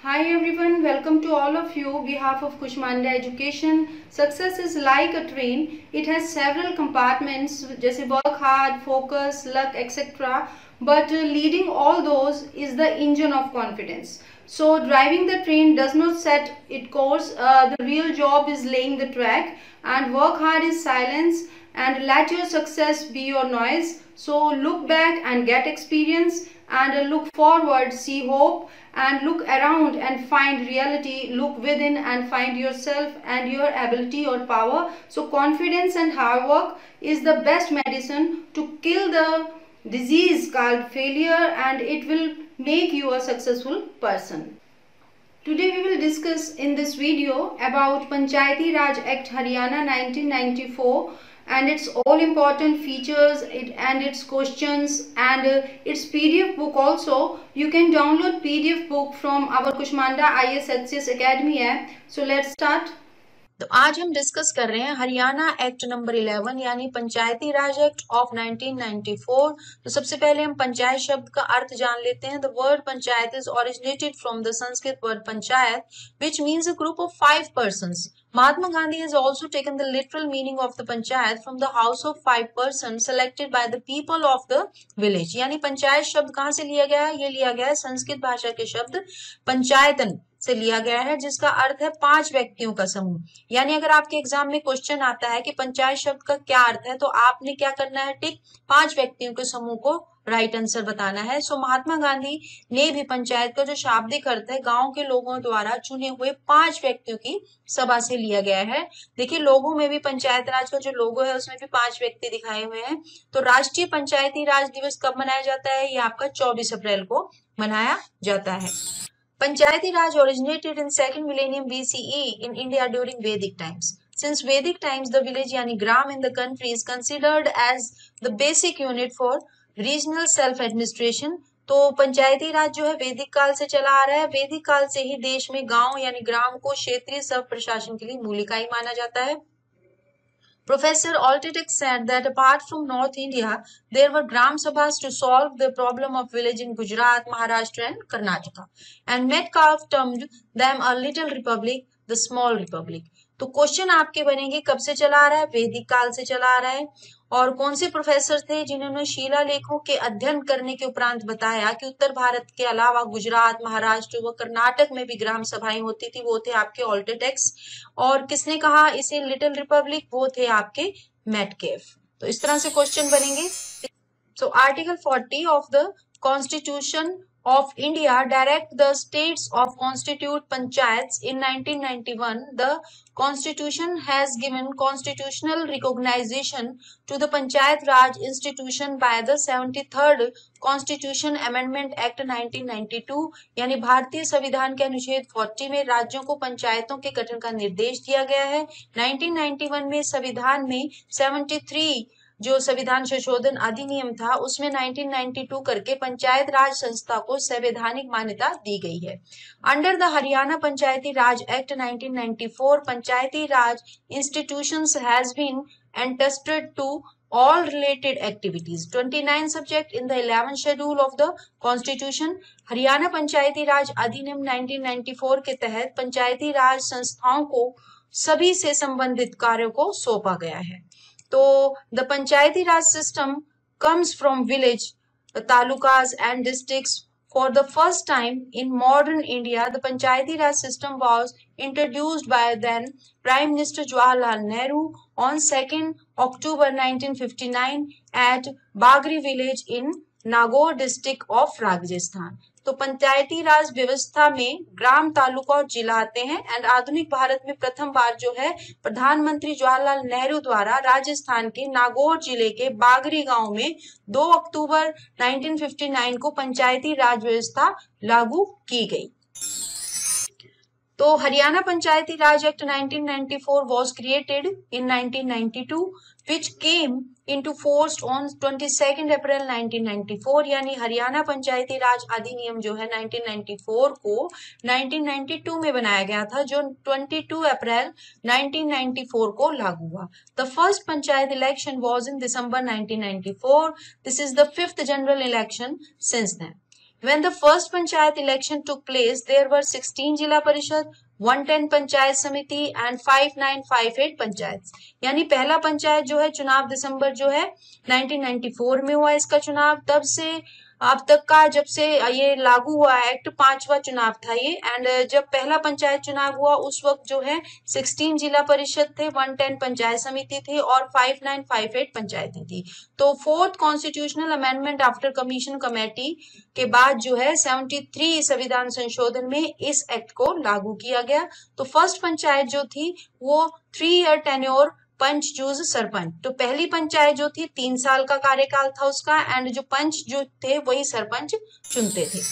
Hi everyone, welcome to all of you. Behalf of Kushmanda Education, success is like a train. It has several compartments, जैसे work hard, focus, luck, etc. But leading all those is the engine of confidence. So driving the train does not set its course. The real job is laying the track, and work hard is silence, and let your success be your noise. So look back and get experience, and look forward, see hope, and look around and find reality. Look within and find yourself and your ability or power. So confidence and hard work is the best medicine to kill the disease called failure, and it will make you a successful person. Today we will discuss in this video about Panchayati Raj Act Haryana 1994 and its all important features and its questions and its PDF book also. You can download PDF book from our Kushmanda IAS HCS Academy app. So let's start. तो आज हम discuss कर रहे हैं Haryana act number 11 यानी पंचायती Raj act of 1994। तो सबसे पहले हम पंचायत शब्द का अर्थ जान लेते हैं। The word panchayat is originated from the Sanskrit word panchayat which means a group of 5 persons. Mahatma Gandhi has also taken the literal meaning of the panchayat from the house of 5 persons selected by the people of the village. यानी पंचायत शब्द कहाँ से लिया गया है? ये लिया गया है संस्कृत भाषा के शब्द पंचायतन से लिया गया है, जिसका अर्थ है 5 व्यक्तियों का समूह। यानी अगर आपके एग्जाम में क्वेश्चन आता है कि पंचायत शब्द का क्या अर्थ है, तो आपने क्या करना है? टिक 5 व्यक्तियों के समूह को राइट आंसर बताना है। सो महात्मा गांधी ने भी पंचायत का जो शाब्दिक अर्थ है गांव के लोगों द्वारा चुने हुए 5 व्यक्तियों की सभा से लिया गया है। देखिए लोगों में भी पंचायत राज का जो लोगो है उसमें भी 5 व्यक्ति दिखाए हुए हैं। तो राष्ट्रीय पंचायती राज दिवस कब मनाया जाता है? ये आपका 24 अप्रैल को मनाया जाता है। Panchayati Raj originated in second millennium BCE in India during Vedic times. Since Vedic times, the village yani gram in the country is considered as the basic unit for regional self-administration. तो पंचायती राज जो है वैदिक काल से चला आ रहा है। वैदिक काल से ही देश में गांव यानी ग्राम को क्षेत्रीय सब प्रशासन के लिए मूल इकाई माना जाता है। Professor Altetic said that apart from North India, there were Gram Sabhas to solve the problem of village in Gujarat, Maharashtra and Karnataka. And Metcalfe termed them a little republic, the small republic. तो question आपके बनेंगे कब से चला आ रहा है? वैदिक काल से चला आ रहा है। और कौन से प्रोफेसर थे जिन्होंने शिलालेखों के अध्ययन करने के उपरांत बताया कि उत्तर भारत के अलावा गुजरात, महाराष्ट्र व कर्नाटक में भी ग्राम सभाएं होती थी? वो थे आपके ऑल्टेटेक्स। और किसने कहा इसे लिटिल रिपब्लिक? वो थे आपके मेटकेफ। तो इस तरह से क्वेश्चन बनेंगे। So article 40 of the constitution of India direct the states of constitute panchayats. In 1991, the Constitution has given constitutional recognition to the Panchayat Raj institution by the 73rd Constitution Amendment Act 1992. यानी भारतीय संविधान के अनुच्छेद 40 में राज्यों को पंचायतों के गठन का निर्देश दिया गया है। 1991 में संविधान में 73 जो संविधान संशोधन अधिनियम था उसमें 1992 करके पंचायत राज संस्था को संवैधानिक मान्यता दी गई है। Under the Haryana Panchayati Raj act 1994, Panchayati Raj institutions has been entrusted to all related activities. 29 subject in the 11th schedule of the constitution. Haryana पंचायती राज अधिनियम 1994 के तहत पंचायती राज संस्थाओं को सभी से संबंधित कार्यों को सौंपा गया है। तो the Panchayati Raj system comes from village, the talukas and districts. For the first time in modern India, the Panchayati Raj system was introduced by then Prime Minister Jawaharlal Nehru on 2nd October 1959 at Bagri village in Nagaur district of Rajasthan. तो पंचायती राज व्यवस्था में ग्राम, तालुका और जिला आते हैं। And आधुनिक भारत में प्रथम बार जो है प्रधानमंत्री जवाहरलाल नेहरू द्वारा राजस्थान के नागौर जिले के बागरी गांव में 2 अक्टूबर 1959 को पंचायती राज व्यवस्था लागू की गई। तो हरियाणा पंचायती Raj act 1994 was created in 1992 which came into force on 22nd April 1994। यानी हरियाणा पंचायती राज अधिनियम जो है 1994 को 1992 में बनाया गया था, जो 22 अप्रैल 1994 को लागू हुआ। The first panchayat election was in December 1994। This is the 5th general election since then. When the first panchayat election took place, there were 16 जिला परिषद, 110 पंचायत समिति एंड 5958 पंचायत। यानी पहला पंचायत जो है चुनाव दिसंबर जो है 1994 में हुआ इसका चुनाव। तब से अब तक का जब से ये लागू हुआ एक्ट 5वां चुनाव था ये। एंड जब पहला पंचायत चुनाव हुआ उस वक्त जो है 16 जिला परिषद थे, 110 पंचायत समिति थी और 5958 पंचायतें थी। तो fourth constitutional amendment after commission committee के बाद जो है 73 संविधान संशोधन में इस एक्ट को लागू किया गया। तो फर्स्ट पंचायत जो थी वो 3 ईयर टेन्योर पंच चूज सरपंच। तो पहली पंचायत जो थी 3 साल का कार्यकाल था उसका, एंड जो पंच जो थे वही सरपंच चुनते थे।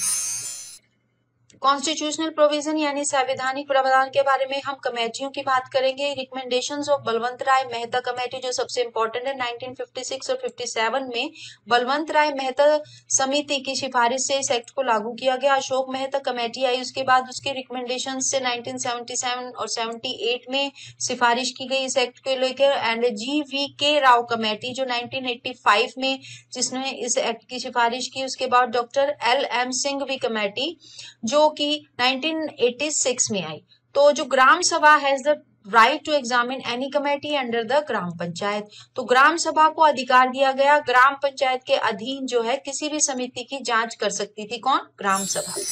कॉन्स्टिट्यूशनल प्रोविजन यानी संवैधानिक प्रावधान के बारे में हम कमेटियों की बात करेंगे। Recommendations of Balwant Rai Mehta committee जो सबसे इंपॉर्टेंट है 1956 और 57 में बलवंत राय मेहता समिति की सिफारिश से इस एक्ट को लागू किया गया। अशोक मेहता कमेटी आई उसके बाद, उसके रिकमेंडेशन से 1977 और 78 में सिफारिश की गई इस एक्ट को लेकर। एंड GVK राव कमेटी जो 1985 में जिसने इस एक्ट की सिफारिश की। उसके बाद डॉक्टर LM सिंघवी कमेटी जो कि 1986 में आई। तो जो gram sabha has the right to examine any committee under the gram panchayat. तो ग्राम सभा को अधिकार दिया गया ग्राम पंचायत के अधीन जो है किसी भी समिति की जांच कर सकती थी, कौन? ग्राम सभा।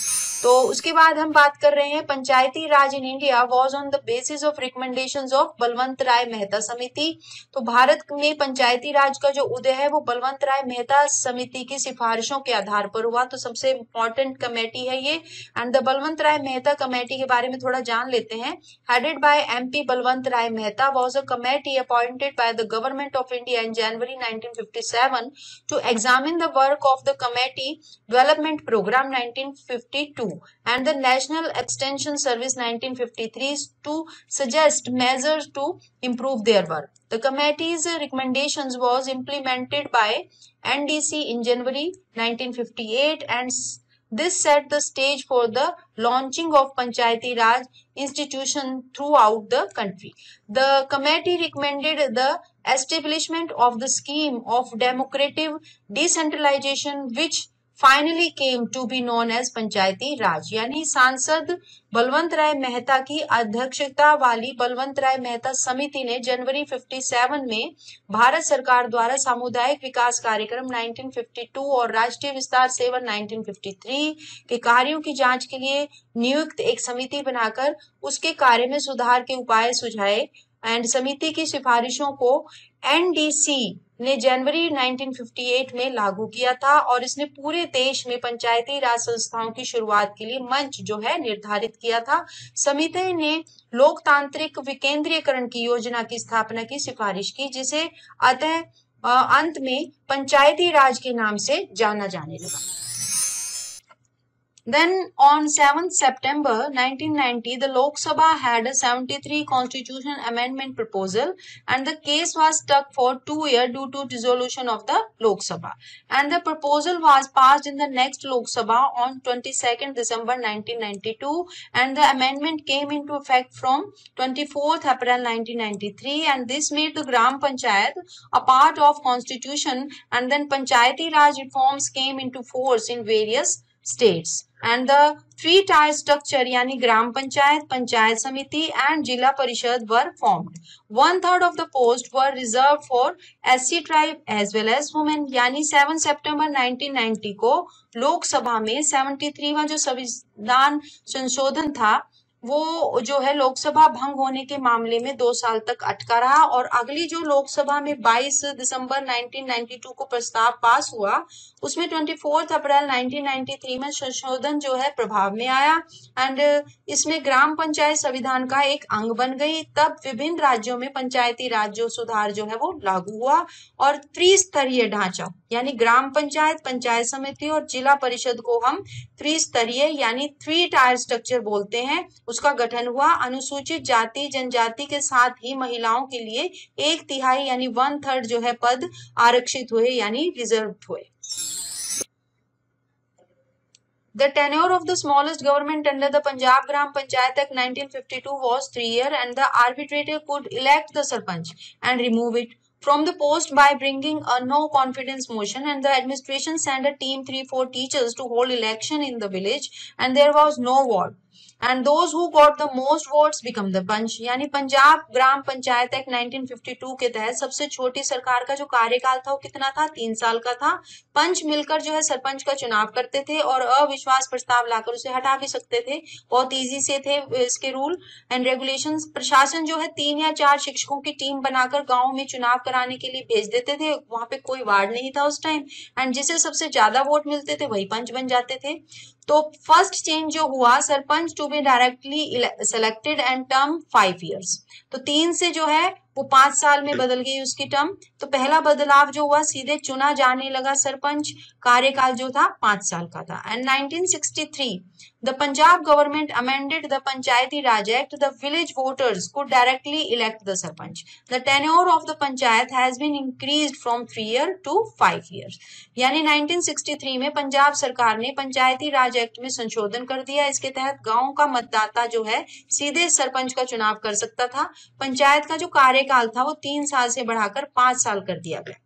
तो उसके बाद हम बात कर रहे हैं पंचायती राज in India was on the basis of recommendations of Balwant Rai Mehta Samiti. तो भारत में पंचायती राज का जो उदय है वो बलवंत राय मेहता समिति की सिफारिशों के आधार पर हुआ। तो सबसे इंपॉर्टेंट कमेटी है ये। And the Balwant Rai Mehta committee के बारे में थोड़ा जान लेते हैं। Headed by MP Balwant Rai Mehta was a committee appointed by the Government of India in January 1957 to examine the work of the Committee Development Program 1952 and the National Extension Service 1953 to suggest measures to improve their work. The committee's recommendations was implemented by NDC in January 1958 and this set the stage for the launching of Panchayati Raj institution throughout the country. The committee recommended the establishment of the scheme of democratic decentralization which finally came to be known as पंचायती राज। यानी सांसद बलवंत राय मेहता की अध्यक्षता वाली बलवंत राय मेहता समिति ने जनवरी 57 में भारत सरकार द्वारा सामुदायिक विकास कार्यक्रम 1952 और राष्ट्रीय विस्तार सेवन 1953 के कार्यों की जांच के लिए नियुक्त एक समिति बनाकर उसके कार्य में सुधार के उपाय सुझाए। एंड समिति की सिफारिशों को NDC ने जनवरी 1958 में लागू किया था और इसने पूरे देश में पंचायती राज संस्थाओं की शुरुआत के लिए मंच जो है निर्धारित किया था। समिति ने लोकतांत्रिक विकेंद्रीकरण की योजना की स्थापना की सिफारिश की जिसे अंत में पंचायती राज के नाम से जाना जाने लगा। Then on 7th September 1990, the Lok Sabha had a 73 constitutional amendment proposal and the case was stuck for 2 years due to dissolution of the Lok Sabha. And the proposal was passed in the next Lok Sabha on 22nd December 1992 and the amendment came into effect from 24th April 1993 and this made the Gram Panchayat a part of constitution and then Panchayati Raj reforms came into force in various states. And the 3-tier structure यानी ग्राम panchayat, panchayat samiti and जिला परिषद were formed. 1/3 of the posts were reserved for SC tribe as well as women. यानी 7 सितंबर 1990 को लोकसभा में 73वां जो संविधान संशोधन था वो जो है लोकसभा भंग होने के मामले में 2 साल तक अटका रहा और अगली जो लोकसभा में 22 दिसंबर 1992 को प्रस्ताव पास हुआ उसमें 24 अप्रैल 1993 में संशोधन जो है प्रभाव में आया एंड इसमें ग्राम पंचायत संविधान का एक अंग बन गई। तब विभिन्न राज्यों में पंचायती राज जो सुधार जो है वो लागू हुआ और त्रिस्तरीय ढांचा यानी ग्राम पंचायत, पंचायत समिति और जिला परिषद को हम त्रिस्तरीय यानी 3-tier स्ट्रक्चर बोलते हैं उसका गठन हुआ। अनुसूचित जाति जनजाति के साथ ही महिलाओं के लिए 1/3 यानी 1/3 जो है पद आरक्षित हुए यानी रिजर्व हुए। The tenure of the smallest government under the Punjab Gram Panchayat Act 1952 was 3 years and the arbitrator could elect the sarpanch and remove it from the post by bringing a no confidence motion, and the administration sent a team 3-4 teachers to hold election in the village, and there was no vote, and those who got the most votes become the पंच। यानी पंजाब ग्राम panchayat act 1952 के तहत सबसे छोटी सरकार का जो कार्यकाल था वो कितना था, 3 साल का था। पंच मिलकर जो है सरपंच का चुनाव करते थे और अविश्वास प्रस्ताव लाकर उसे हटा भी सकते थे, बहुत इजी से थे इसके रूल एंड रेगुलेशंस। प्रशासन जो है 3 या 4 शिक्षकों की टीम बनाकर गांव में चुनाव कराने के लिए भेज देते थे, वहां पे कोई वार्ड नहीं था उस टाइम, एंड जिसे सबसे ज्यादा वोट मिलते थे वही पंच बन जाते थे। तो फर्स्ट चेंज जो हुआ, sarpanch to be directly selected and term 5 years, तो 3 से जो है वो 5 साल में बदल गई उसकी टर्म। तो पहला बदलाव जो हुआ, सीधे चुना जाने लगा सरपंच, कार्यकाल जो था 5 साल का था। And 1963 the Punjab government amended the Panchayati Raj Act. The village voters could directly elect the sarpanch. The tenure of the panchayat has been increased from 3 years to 5 years. यानी 1963 में पंजाब सरकार ने पंचायती राज एक्ट में संशोधन कर दिया। इसके तहत गांव का मतदाता जो है सीधे सरपंच का चुनाव कर सकता था। पंचायत का जो कार्यकाल था वो 3 साल से बढ़ाकर 5 साल कर दिया गया।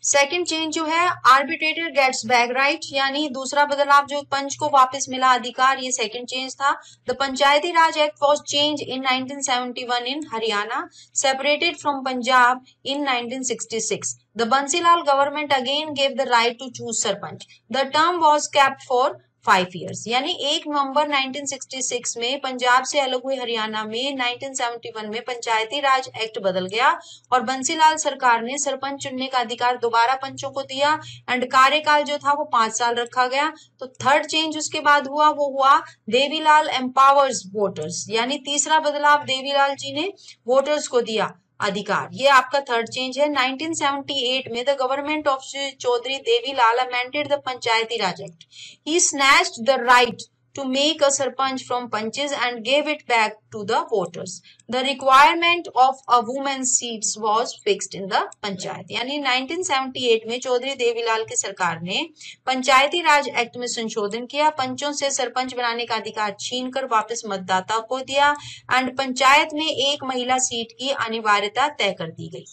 सेकेंड चेंज जो है, आर्बिट्रेटर गेट्स बैक राइट, यानी दूसरा बदलाव जो पंच को वापस मिला अधिकार, ये सेकेंड चेंज था। The Panchayati Raj act was change in 1971 in Haryana, separated from Punjab in 1966. The Bansilal government again gave the right to choose sarpanch. The term was kept for 5 years. यानी 1 नवंबर 1966 में पंजाब से अलग हुए हरियाणा में 1971 में पंचायती राज एक्ट बदल गया और बंसीलाल सरकार ने सरपंच चुनने का अधिकार दोबारा पंचों को दिया एंड कार्यकाल जो था वो 5 साल रखा गया। तो थर्ड चेंज उसके बाद हुआ वो हुआ देवीलाल एम्पावर्स वोटर्स, यानी तीसरा बदलाव देवीलाल जी ने वोटर्स को दिया अधिकार, ये आपका थर्ड चेंज है। 1978 में the government of Chaudhary Devi Lal amended the Panchayati Raj act. He snatched the right to make a sarpanch from punches and gave it back to the voters. The requirement of a woman's seats was fixed in the panchayat. यानी 1978 में चौधरी देवीलाल की सरकार ने पंचायती Raj act में संशोधन किया, पंचों से सरपंच बनाने का अधिकार छीनकर वापस मतदाता को दिया एंड पंचायत में 1 महिला सीट की अनिवार्यता तय कर दी गई।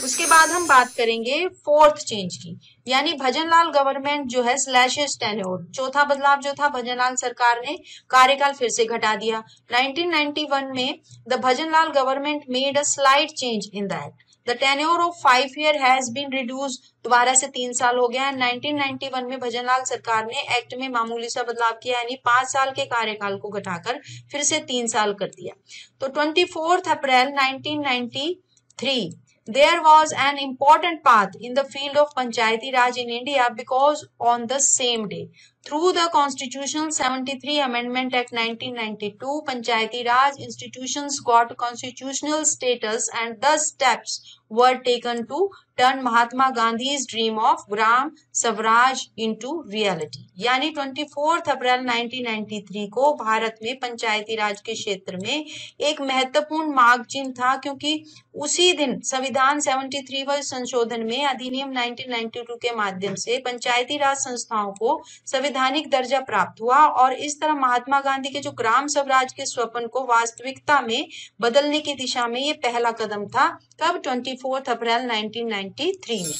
उसके बाद हम बात करेंगे फोर्थ चेंज की, यानी भजनलाल गवर्नमेंट जो है स्लैशेस टेन्योर। चौथा बदलाव जो था, भजनलाल सरकार ने कार्यकाल फिर से घटा दिया। 1991 में the Bhajan Lal government made a slight change in the act. The tenure of 5 years has been reduce, दोबारा से 3 साल हो गया। 1991 में भजनलाल सरकार ने एक्ट में मामूली सा बदलाव किया, यानी 5 साल के कार्यकाल को घटाकर फिर से 3 साल कर दिया। तो 24 अप्रैल 1993 there was an important path in the field of Panchayati Raj in India because on the same day, through the Constitutional 73 Amendment Act 1992, Panchayati Raj institutions got constitutional status and thus steps were taken to turn Mahatma Gandhi's dream of Gram Swaraj into reality. यानी 24 अप्रैल 1993 को भारत में पंचायती राज के क्षेत्र में एक महत्वपूर्ण मार्ग चिन्ह था, क्योंकि उसी दिन संविधान 73वें संशोधन में अधिनियम 1992 के माध्यम से पंचायती राज संस्थाओं को संवैधानिक दर्जा प्राप्त हुआ और इस तरह महात्मा गांधी के जो ग्राम स्वराज के स्वप्न को वास्तविकता में बदलने की दिशा में ये पहला कदम था। कब? 24 अप्रैल 1993 में।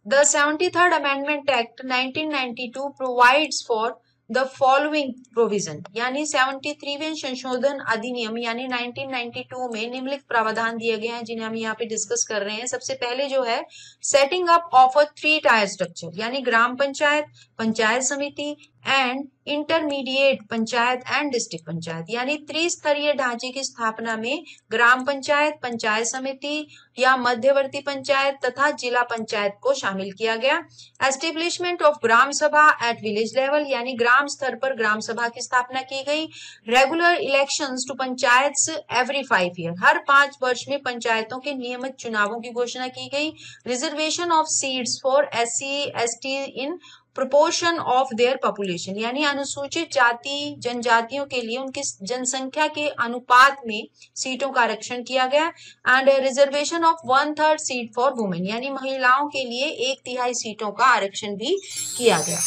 The 73rd Amendment Act 1992 provides for the following provision, यानी 73वें संशोधन अधिनियम यानी 1992 में निम्नलिखित प्रावधान दिए गए हैं जिन्हें हम यहाँ पे डिस्कस कर रहे हैं। सबसे पहले जो है setting up of a 3 tyre structure, यानी ग्राम पंचायत, पंचायत समिति and intermediate panchayat and district panchayat, यानी त्रिस्तरीय ढांचे की स्थापना में ग्राम पंचायत, पंचायत समिति या मध्यवर्ती पंचायत तथा जिला पंचायत को शामिल किया गया। एस्टेब्लिशमेंट ऑफ ग्राम सभा एट विलेज लेवल, यानी ग्राम स्तर पर ग्राम सभा की स्थापना की गई। Regular elections to panchayats every 5 years, हर 5 वर्ष में पंचायतों के नियमित चुनावों की घोषणा की गई। Reservation of seats for SC ST in proportion of their population, यानी अनुसूचित जाति जनजातियों के लिए उनकी जनसंख्या के अनुपात में सीटों का आरक्षण किया गया। And reservation of 1/3 seat for women, यानी महिलाओं के लिए 1/3 सीटों का आरक्षण भी किया गया।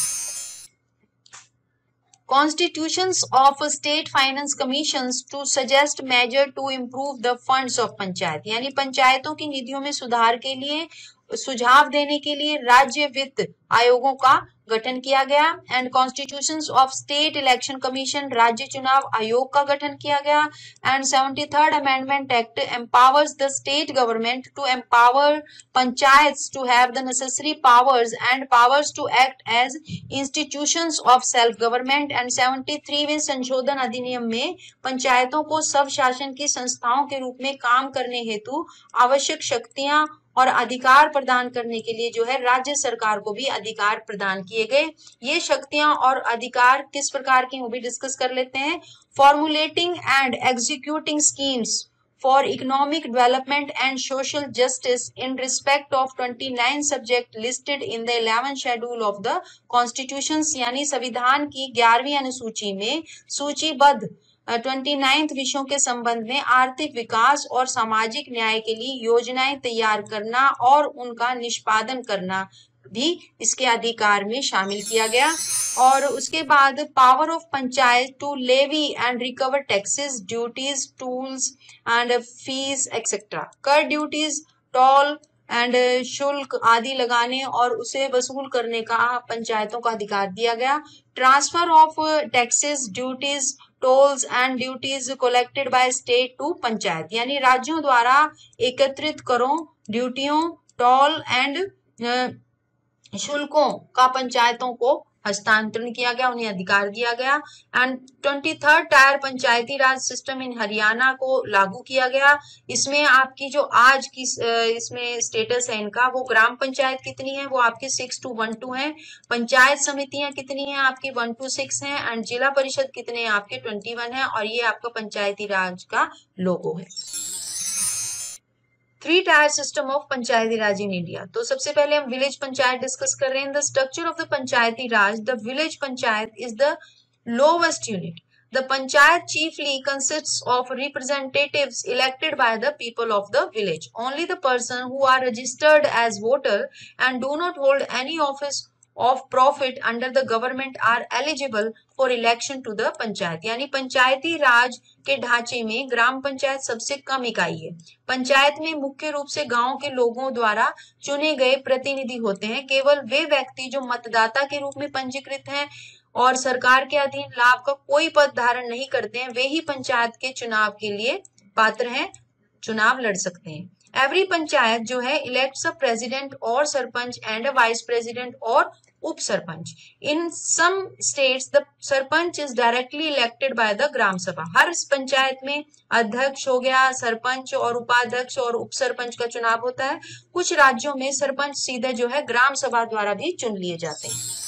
Constitutions of state finance commissions to suggest measure to improve the funds of panchayat, यानी पंचायतों की निधियों में सुधार के लिए सुझाव देने के लिए राज्य वित्त आयोगों का गठन किया गया। And constitutions of state election commission, राज्य चुनाव आयोग का गठन किया गया। And 73rd amendment act empowers the state government to empower panchayats to have the necessary powers and powers to act as institutions of self government. And 73वें संशोधन अधिनियम में पंचायतों को सब शासन की संस्थाओं के रूप में काम करने हेतु आवश्यक शक्तियां और अधिकार प्रदान करने के लिए जो है राज्य सरकार को भी अधिकार प्रदान किए गए। ये शक्तियां और अधिकार किस प्रकार की वो भी डिस्कस कर लेते हैं। Formulating and executing schemes for economic development and social justice in respect of 29 subject listed in the 11th schedule of the constitution, यानी संविधान की 11वीं अनुसूची में सूचीबद्ध 29 विषयों के संबंध में आर्थिक विकास और सामाजिक न्याय के लिए योजनाएं तैयार करना और उनका निष्पादन करना भी इसके अधिकार में शामिल किया गया। और उसके बाद power of panchayat to levy and recover taxes, duties, tolls and fees etcetera, कर, ड्यूटीज, टोल एंड शुल्क आदि लगाने और उसे वसूल करने का पंचायतों का अधिकार दिया गया। Transfer of taxes, duties, tolls and duties collected by state to panchayat, यानी राज्यों द्वारा एकत्रित करों, ड्यूटियों, टोल एंड शुल्कों का पंचायतों को हस्तांतरण किया गया, उन्हें अधिकार दिया गया। And 23rd tyre Panchayati Raj system इन हरियाणा को लागू किया गया। इसमें आपकी जो आज की इसमें स्टेटस है इनका, वो ग्राम पंचायत कितनी है, वो आपकी 6 to 1 2 है। पंचायत समितियां कितनी है आपकी 1 to 6 है। एंड जिला परिषद कितने हैं आपके 21 है। और ये आपका पंचायती राज का लोगो है। 3 tier system of Panchayati Raj in India. तो सबसे पहले हम विलेज पंचायत डिस्कस कर रहे हैं। The structure of the Panchayati Raj, the village panchayat is the lowest unit. The panchayat chiefly consists of representatives elected by the people of the village. Only the person who are registered as voter and do not hold any office of profit under the government are eligible for election to the panchayat, यानी पंचायती राज के ढांचे में ग्राम पंचायत सबसे कम इकाई है। पंचायत में मुख्य रूप से गांव के लोगों द्वारा चुने गए प्रतिनिधि होते हैं। केवल वे व्यक्ति जो मतदाता के रूप में पंजीकृत हैं और सरकार के अधीन लाभ का कोई पद धारण नहीं करते हैं, वे ही पंचायत के चुनाव के लिए पात्र हैं, चुनाव लड़ सकते हैं। एवरी पंचायत जो है इलेक्ट्स अ प्रेसिडेंट और sarpanch and a vice president और up sarpanch. In some states the sarpanch is directly elected by the gram sabha. हर पंचायत में अध्यक्ष हो गया, सरपंच और उपाध्यक्ष और उप सरपंच का चुनाव होता है। कुछ राज्यों में सरपंच सीधे जो है ग्राम सभा द्वारा भी चुन लिए जाते हैं।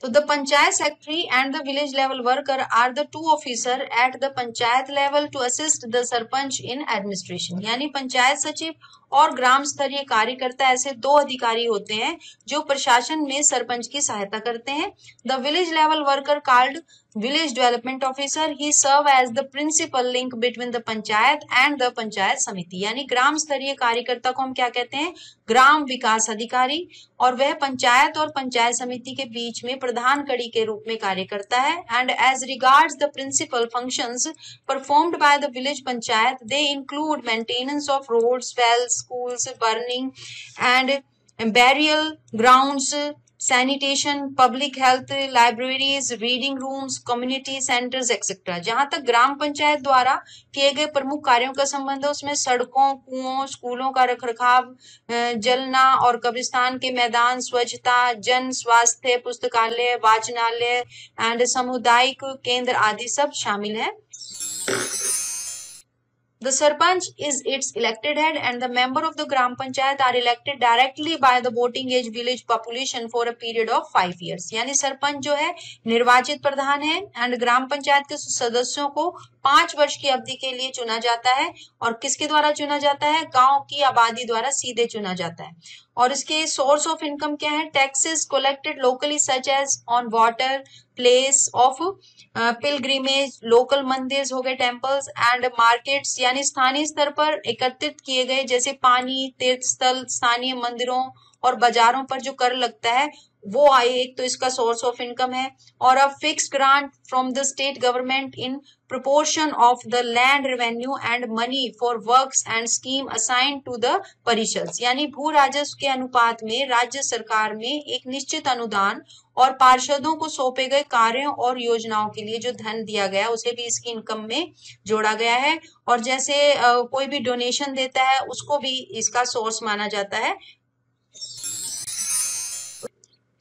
तो the panchayat secretary and the village level worker are the 2 officer at the panchayat level to assist the sarpanch in administration, यानी पंचायत सचिव और ग्राम स्तरीय कार्यकर्ता ऐसे 2 अधिकारी होते हैं जो प्रशासन में सरपंच की सहायता करते हैं। The village level worker called village development officer, he serve as the principal link between the panchayat and the panchayat samiti, यानी ग्राम स्तरीय कार्यकर्ता को हम क्या कहते हैं, ग्राम विकास अधिकारी, और वह पंचायत और पंचायत समिति के बीच में प्रधान कड़ी के रूप में कार्य करता है। And as regards the principal functions performed by the village panchayat, they include maintenance of roads, wells, schools, burning and burial grounds, sanitation, public health, libraries, reading rooms, community centers, etc. जहां तक ग्राम पंचायत द्वारा किए गए प्रमुख कार्यों का संबंध है उसमें सड़कों, कुओं, स्कूलों का रखरखाव, जलना और कब्रिस्तान के मैदान, स्वच्छता, जन स्वास्थ्य, पुस्तकालय, वाचनालय एंड सामुदायिक केंद्र आदि सब शामिल है। The Sarpanch is its elected head and the member of the Gram Panchayat are elected directly by the voting age village population for a period of 5 years. यानी सरपंच जो है निर्वाचित प्रधान है एंड ग्राम पंचायत के सदस्यों को 5 वर्ष की अवधि के लिए चुना जाता है। और किसके द्वारा चुना जाता है, गांव की आबादी द्वारा सीधे चुना जाता है। और इसके सोर्स ऑफ इनकम क्या है, taxes collected locally such as on water, place of pilgrimage, local मंदिर हो गए, टेम्पल्स एंड मार्केट्स, यानी स्थानीय स्तर पर एकत्रित किए गए जैसे पानी, तीर्थ स्थल, स्थानीय मंदिरों और बाजारों पर जो कर लगता है वो आए, एक तो इसका सोर्स ऑफ इनकम है। और a fix grant from the state government in proportion of the land revenue and money for works and scheme assigned to the परिषद, यानी भू राजस्व के अनुपात में राज्य सरकार में एक निश्चित अनुदान और पार्षदों को सौंपे गए कार्यों और योजनाओं के लिए जो धन दिया गया उसे भी इसकी इनकम में जोड़ा गया है। और जैसे कोई भी डोनेशन देता है उसको भी इसका सोर्स माना जाता है।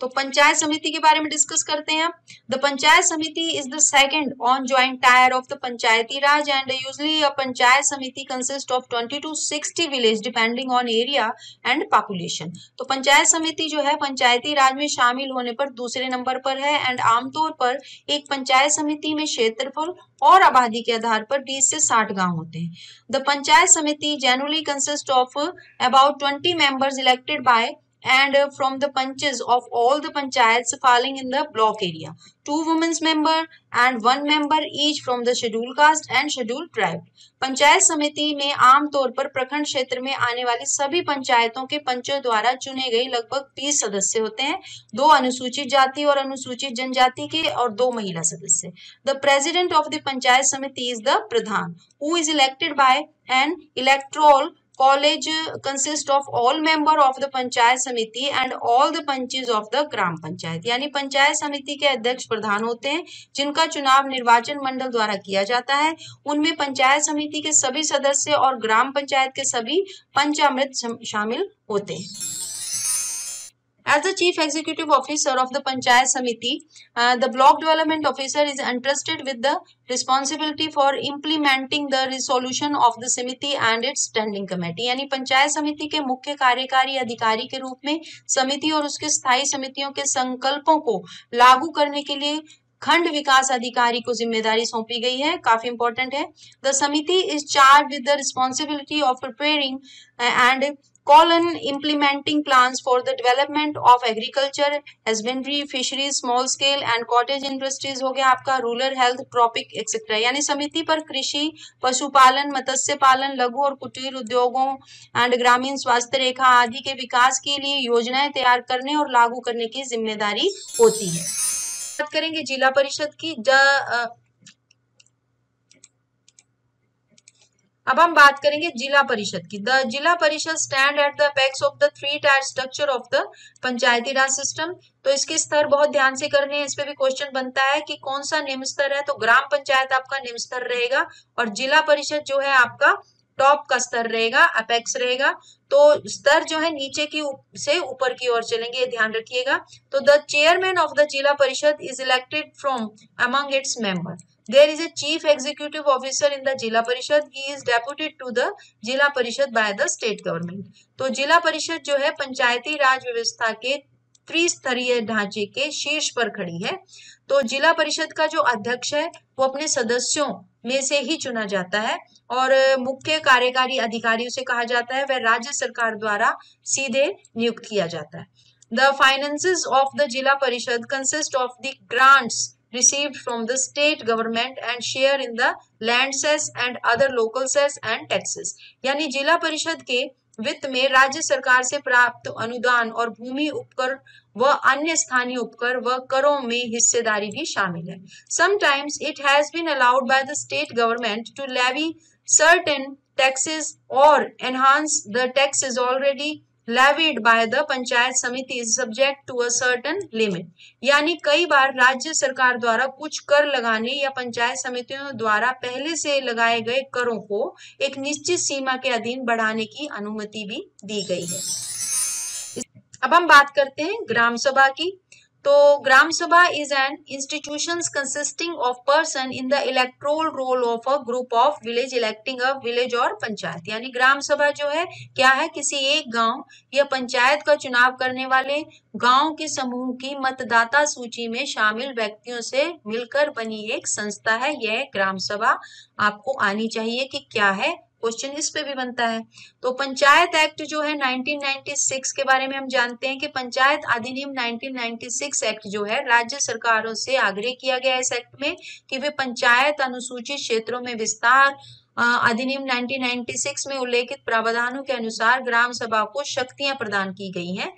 तो पंचायत समिति के बारे में डिस्कस करते हैं। The panchayat samiti is the second on joint tier of the Panchayati raj and usually a panchayat samiti consist of 20 to 60 village depending on area and population. तो पंचायत समिति जो है पंचायती राज में शामिल होने पर दूसरे नंबर पर है एंड आमतौर पर एक पंचायत समिति में क्षेत्रफल और आबादी के आधार पर 20 से 60 गांव होते हैं। द पंचायत समिति generally consist of about 20 members elected by and from the punches of all the panchayats falling in the block area, 2 women's member and 1 member each from the scheduled caste and scheduled tribe। Panchayat समिति में आमतौर पर प्रखंड क्षेत्र में आने वाली सभी पंचायतों के पंचों द्वारा चुने गए लगभग 20 सदस्य होते हैं, 2 अनुसूचित जाति और अनुसूचित जनजाति के और 2 महिला सदस्य। The president of the panchayat samiti is the pradhan who is elected by an electoral college consist of all member of the panchayat samiti and all the panches of the gram panchayat, यानी पंचायत समिति के अध्यक्ष प्रधान होते हैं जिनका चुनाव निर्वाचन मंडल द्वारा किया जाता है। उनमें पंचायत समिति के सभी सदस्य और ग्राम पंचायत के सभी पंचामृत शामिल होते हैं। As the chief executive officer of the Panchayat Samiti, the block development officer is entrusted with the responsibility for implementing the resolution of the Samiti and its standing committee। यानी पंचायत समिति के मुख्य कार्यकारी अधिकारी के रूप में समिति और उसके स्थायी समितियों के संकल्पों को लागू करने के लिए खंड विकास अधिकारी को जिम्मेदारी सौंपी गई है, काफी इंपॉर्टेंट है। द समिति is charge with the responsibility of preparing and implementing plans for the development of agriculture, husbandry, fisheries, small scale and cottage industries हो गया आपका, रूरल हेल्थ, ट्रॉपिक एक्सेट्रा। यानी समिति पर कृषि, पशुपालन, मत्स्य पालन, लघु और कुटीर उद्योगों एंड ग्रामीण स्वास्थ्य रेखा आदि के विकास के लिए योजनाएं तैयार करने और लागू करने की जिम्मेदारी होती है। बात करेंगे जिला परिषद की। अब हम बात करेंगे जिला परिषद की। द जिला परिषद stand at the apex of the 3 tyre structure of the Panchayati Raj system. तो इसके स्तर बहुत ध्यान से करने हैं, इस पे भी क्वेश्चन बनता है कि कौन सा निम्न स्तर है। तो ग्राम पंचायत आपका निम्न स्तर रहेगा और जिला परिषद जो है आपका टॉप का स्तर रहेगा, अपेक्स रहेगा। तो स्तर जो है नीचे की से ऊपर की ओर चलेंगे, ध्यान रखिएगा। तो द चेयरमैन ऑफ द जिला परिषद is elected from among its member. There is a chief executive officer in the जिला परिषद. He is deputed to the जिला परिषद by the state government. तो जिला परिषद जो है पंचायती राज व्यवस्था के त्रिस्तरीय ढांचे के शीर्ष पर खड़ी है। तो जिला परिषद का जो अध्यक्ष है वो अपने सदस्यों में से ही चुना जाता है और मुख्य कार्यकारी अधिकारी उसे कहा जाता है, वह राज्य सरकार द्वारा सीधे नियुक्त किया जाता है। The finances of the जिला परिषद consist of the grants received from the state government and share in the land cess and other local cess and taxes। यानी जिला परिषद के वित्त में राज्य सरकार से प्राप्त अनुदान और भूमि उपकर व अन्य स्थानीय उपकर व करों में हिस्सेदारी भी शामिल है। Sometimes it has been allowed by the state government to levy certain taxes or enhance the taxes already levied by the panchayat समिति is subject to a certain limit। यानी कई बार राज्य सरकार द्वारा कुछ कर लगाने या पंचायत समितियों द्वारा पहले से लगाए गए करों को एक निश्चित सीमा के अधीन बढ़ाने की अनुमति भी दी गई है। अब हम बात करते हैं ग्राम सभा की। तो ग्राम सभा is an institution consisting of person in the electoral roll of a group of village electing a village और पंचायत। यानी ग्राम सभा जो है क्या है, किसी एक गांव या पंचायत का चुनाव करने वाले गांव के समूह की मतदाता सूची में शामिल व्यक्तियों से मिलकर बनी एक संस्था है। यह ग्राम सभा आपको आनी चाहिए कि क्या है, क्वेश्चन इस पे भी बनता है। तो पंचायत एक्ट जो है 1996 के बारे में हम जानते हैं कि पंचायत अधिनियम 1996 एक्ट जो है राज्य सरकारों से आग्रह किया गया इस एक्ट में कि वे पंचायत अनुसूचित क्षेत्रों में विस्तार अधिनियम 1996 में उल्लेखित प्रावधानों के अनुसार ग्राम सभा को शक्तियां प्रदान की गई हैं।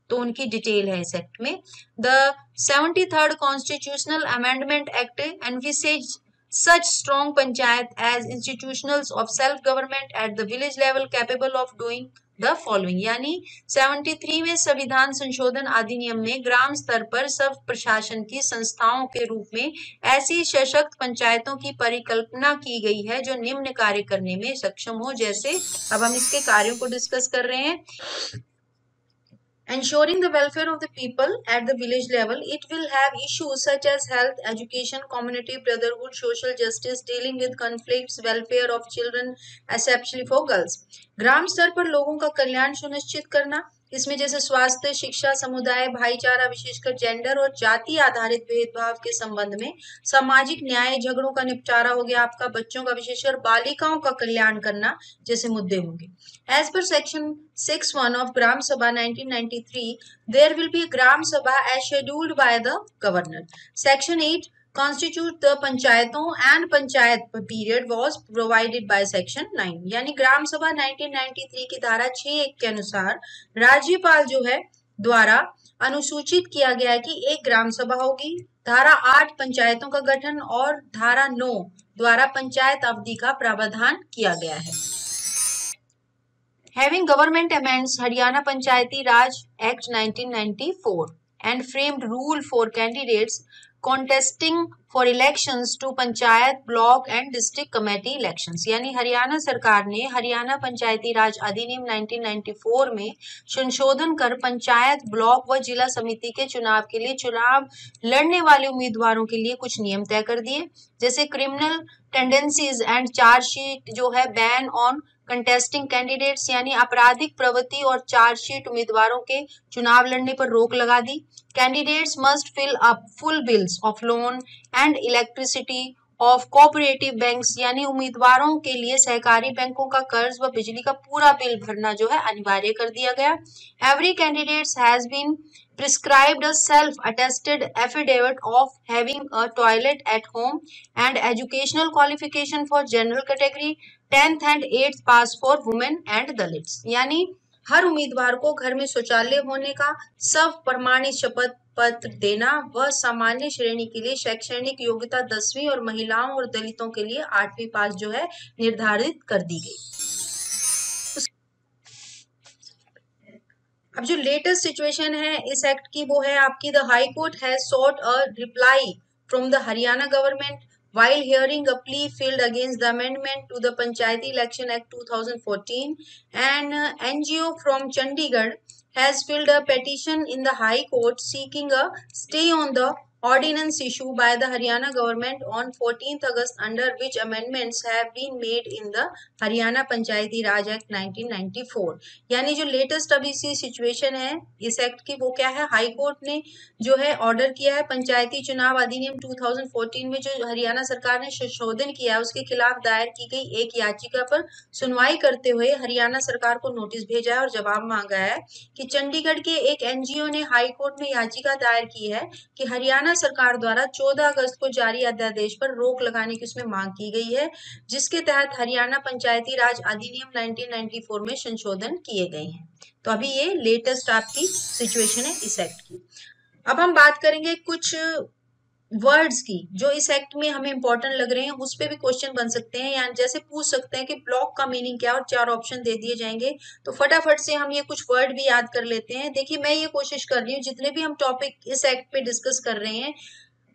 तो उनकी डिटेल है इस एक्ट में। The 73rd constitutional amendment act envisages such strong panchayat as institutions of self government at the village level capable of doing the following, यानी 73 में संविधान संशोधन अधिनियम में ग्राम स्तर पर सब प्रशासन की संस्थाओं के रूप में ऐसी सशक्त पंचायतों की परिकल्पना की गई है जो निम्न कार्य करने में सक्षम हो, जैसे अब हम इसके कार्यों को डिस्कस कर रहे हैं। Ensuring the welfare of the people at the village level, it will have issues such as health, education, community brotherhood, social justice, dealing with conflicts, welfare of children, especially for girls. ग्राम स्तर पर लोगों का कल्याण सुनिश्चित करना, इसमें जैसे स्वास्थ्य, शिक्षा, समुदाय, भाईचारा, विशेषकर जेंडर और जाति आधारित भेदभाव के संबंध में सामाजिक न्याय, झगड़ों का निपटारा हो गया आपका, बच्चों का विशेषकर बालिकाओं का कल्याण करना जैसे मुद्दे होंगे। As per section 6(1) of Gram Sabha 1993, there will be a Gram Sabha as scheduled by the governor. Section 8 constitute the पंचायतों and panchayat period was provided by section 9, यानी ग्राम सभा 1993 की धारा 6(1) के अनुसार राज्यपाल जो है द्वारा अनुसूचित किया गया है कि एक ग्राम सभा होगी, धारा 8 पंचायतों का गठन और धारा 9 द्वारा पंचायत अवधि का प्रावधान किया गया है। Having government amends Haryana Panchayati Raj Act 1994 and framed rule for candidates contesting for elections to panchayat block and district committee elections, यानी हरियाणा सरकार ने हरियाणा पंचायती राज अधिनियम 1994 में संशोधन कर पंचायत ब्लॉक व जिला समिति के चुनाव के लिए चुनाव लड़ने वाले उम्मीदवारों के लिए कुछ नियम तय कर दिए, जैसे क्रिमिनल टेंडेंसीज एंड चार्जशीट जो है बैन ऑन कंटेस्टिंग कैंडिडेट्स, यानी आपराधिक प्रवृत्ति और चार्जशीट उम्मीदवारों के चुनाव लड़ने पर रोक लगा दी। Candidates must fill up full bills of loan and electricity of cooperative banks, यानी उम्मीदवारों के लिए सहकारी बैंकों का कर्ज व बिजली का पूरा बिल भरना जो है अनिवार्य कर दिया गया। Every candidates has been prescribed a self-attested affidavit of having a toilet at home and educational qualification for general category, 10th and 8th pass for women and Dalits, यानी हर उम्मीदवार को घर में शौचालय होने का सब प्रमाणित शपथ पत्र देना व सामान्य श्रेणी के लिए शैक्षणिक योग्यता 10वीं और महिलाओं और दलितों के लिए 8वीं पास जो है निर्धारित कर दी गई। अब जो लेटेस्ट सिचुएशन है इस एक्ट की वो है आपकी, the high court has short a reply from the Haryana government while hearing a plea filed against the amendment to the Panchayati Election Act 2014, and NGO from Chandigarh has filed a petition in the High Court seeking a stay on the ordinance issued by the Haryana government on 14th August, under which amendments have been made in the Haryana Panchayati Raj Act 1994, यानी जो latest अभी सी situation है इस act की वो क्या है, high court ने जो है ऑर्डर किया है पंचायती चुनाव अधिनियम 2014 में जो हरियाणा सरकार ने संशोधन किया है उसके खिलाफ दायर की गई एक याचिका पर सुनवाई करते हुए हरियाणा सरकार को नोटिस भेजा है और जवाब मांगा है कि चंडीगढ़ के एक एनजीओ ने हाई कोर्ट में याचिका दायर की है कि हरियाणा सरकार द्वारा 14 अगस्त को जारी अध्यादेश पर रोक लगाने की उसमें मांग की गई है, जिसके तहत हरियाणा पंचायती राज अधिनियम 1994 में संशोधन किए गए हैं। तो अभी ये लेटेस्ट आपकी सिचुएशन है इस एक्ट की। अब हम बात करेंगे कुछ वर्ड्स की जो इस एक्ट में हमें इंपॉर्टेंट लग रहे हैं, उस पे भी क्वेश्चन बन सकते हैं, या जैसे पूछ सकते हैं कि ब्लॉक का मीनिंग क्या, और 4 ऑप्शन दे दिए जाएंगे। तो फटाफट से हम ये कुछ वर्ड भी याद कर लेते हैं। देखिए मैं ये कोशिश कर रही हूँ जितने भी हम टॉपिक इस एक्ट पे डिस्कस कर रहे हैं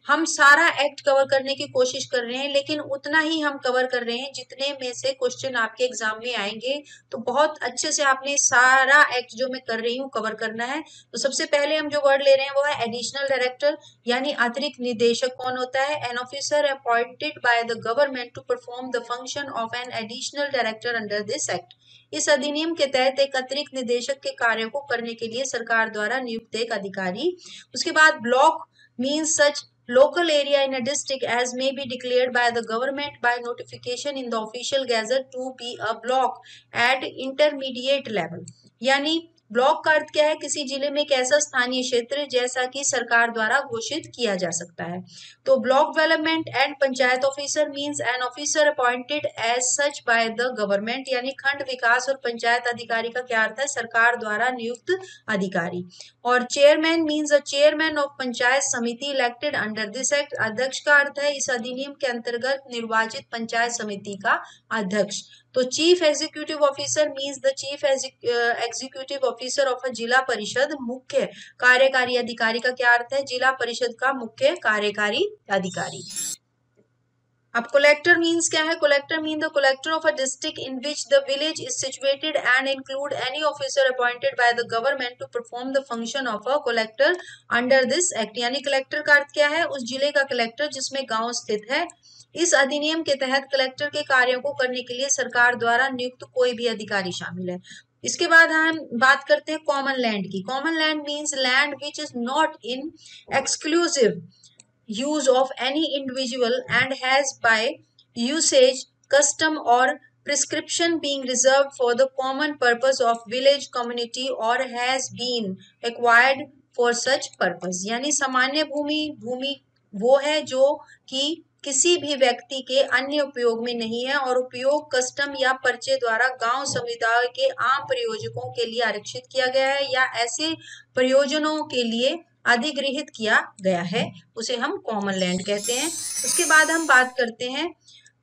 हम सारा एक्ट कवर करने की कोशिश कर रहे हैं, लेकिन उतना ही हम कवर कर रहे हैं जितने में से क्वेश्चन आपके एग्जाम में आएंगे। तो बहुत अच्छे से आपने सारा एक्ट जो मैं कर रही हूँ कवर करना है। तो सबसे पहले हम जो वर्ड ले रहे हैं वो है एडिशनल डायरेक्टर, यानी अतिरिक्त निदेशक कौन होता है, an officer appointed by the government to perform the function of an additional director under this act. इस अधिनियम के तहत एक अतिरिक्त निदेशक के कार्यों को करने के लिए सरकार द्वारा नियुक्त एक अधिकारी। उसके बाद block means such local area in a district as may be declared by the government by notification in the official gazette to be a block at intermediate level, यानी ब्लॉक का अर्थ क्या है? किसी जिले में एक ऐसा स्थानीय क्षेत्र जैसा कि सरकार द्वारा घोषित किया जा सकता है। तो block development and panchayat officer means an officer appointed as such by the government, यानी खंड विकास और पंचायत अधिकारी का क्या अर्थ है? सरकार द्वारा नियुक्त अधिकारी। और chairman means a chairman of panchayat समिति इलेक्टेड अंडर दिस एक्ट। अध्यक्ष का अर्थ है इस अधिनियम के अंतर्गत निर्वाचित पंचायत समिति का अध्यक्ष। तो chief executive officer means the chief executive officer of a Zila परिषद। मुख्य कार्यकारी अधिकारी का क्या अर्थ है? जिला परिषद का मुख्य कार्यकारी अधिकारी। अब कलेक्टर मींस क्या है? Collector mean the collector of a district in which the village is situated and include any officer appointed by the government to perform the function of a collector under this act. यानी collector का अर्थ क्या है? उस जिले का collector जिसमें गांव स्थित है। इस अधिनियम के तहत कलेक्टर के कार्यों को करने के लिए सरकार द्वारा नियुक्त कोई भी अधिकारी शामिल है। इसके बाद हम बात करते हैं कॉमन लैंड की। Common land means land which is not in exclusive use of any individual and has by usage, custom or prescription being reserved for the common purpose of village community or has been acquired for such purpose। यानी सामान्य भूमि वो है जो कि किसी भी व्यक्ति के अन्य उपयोग में नहीं है और उपयोग कस्टम या पर्चे द्वारा गांव समुदाय के आम प्रयोजकों के लिए आरक्षित किया गया है या ऐसे प्रयोजनों के लिए अधिगृहित किया गया है, उसे हम कॉमन लैंड कहते हैं। उसके बाद हम बात करते हैं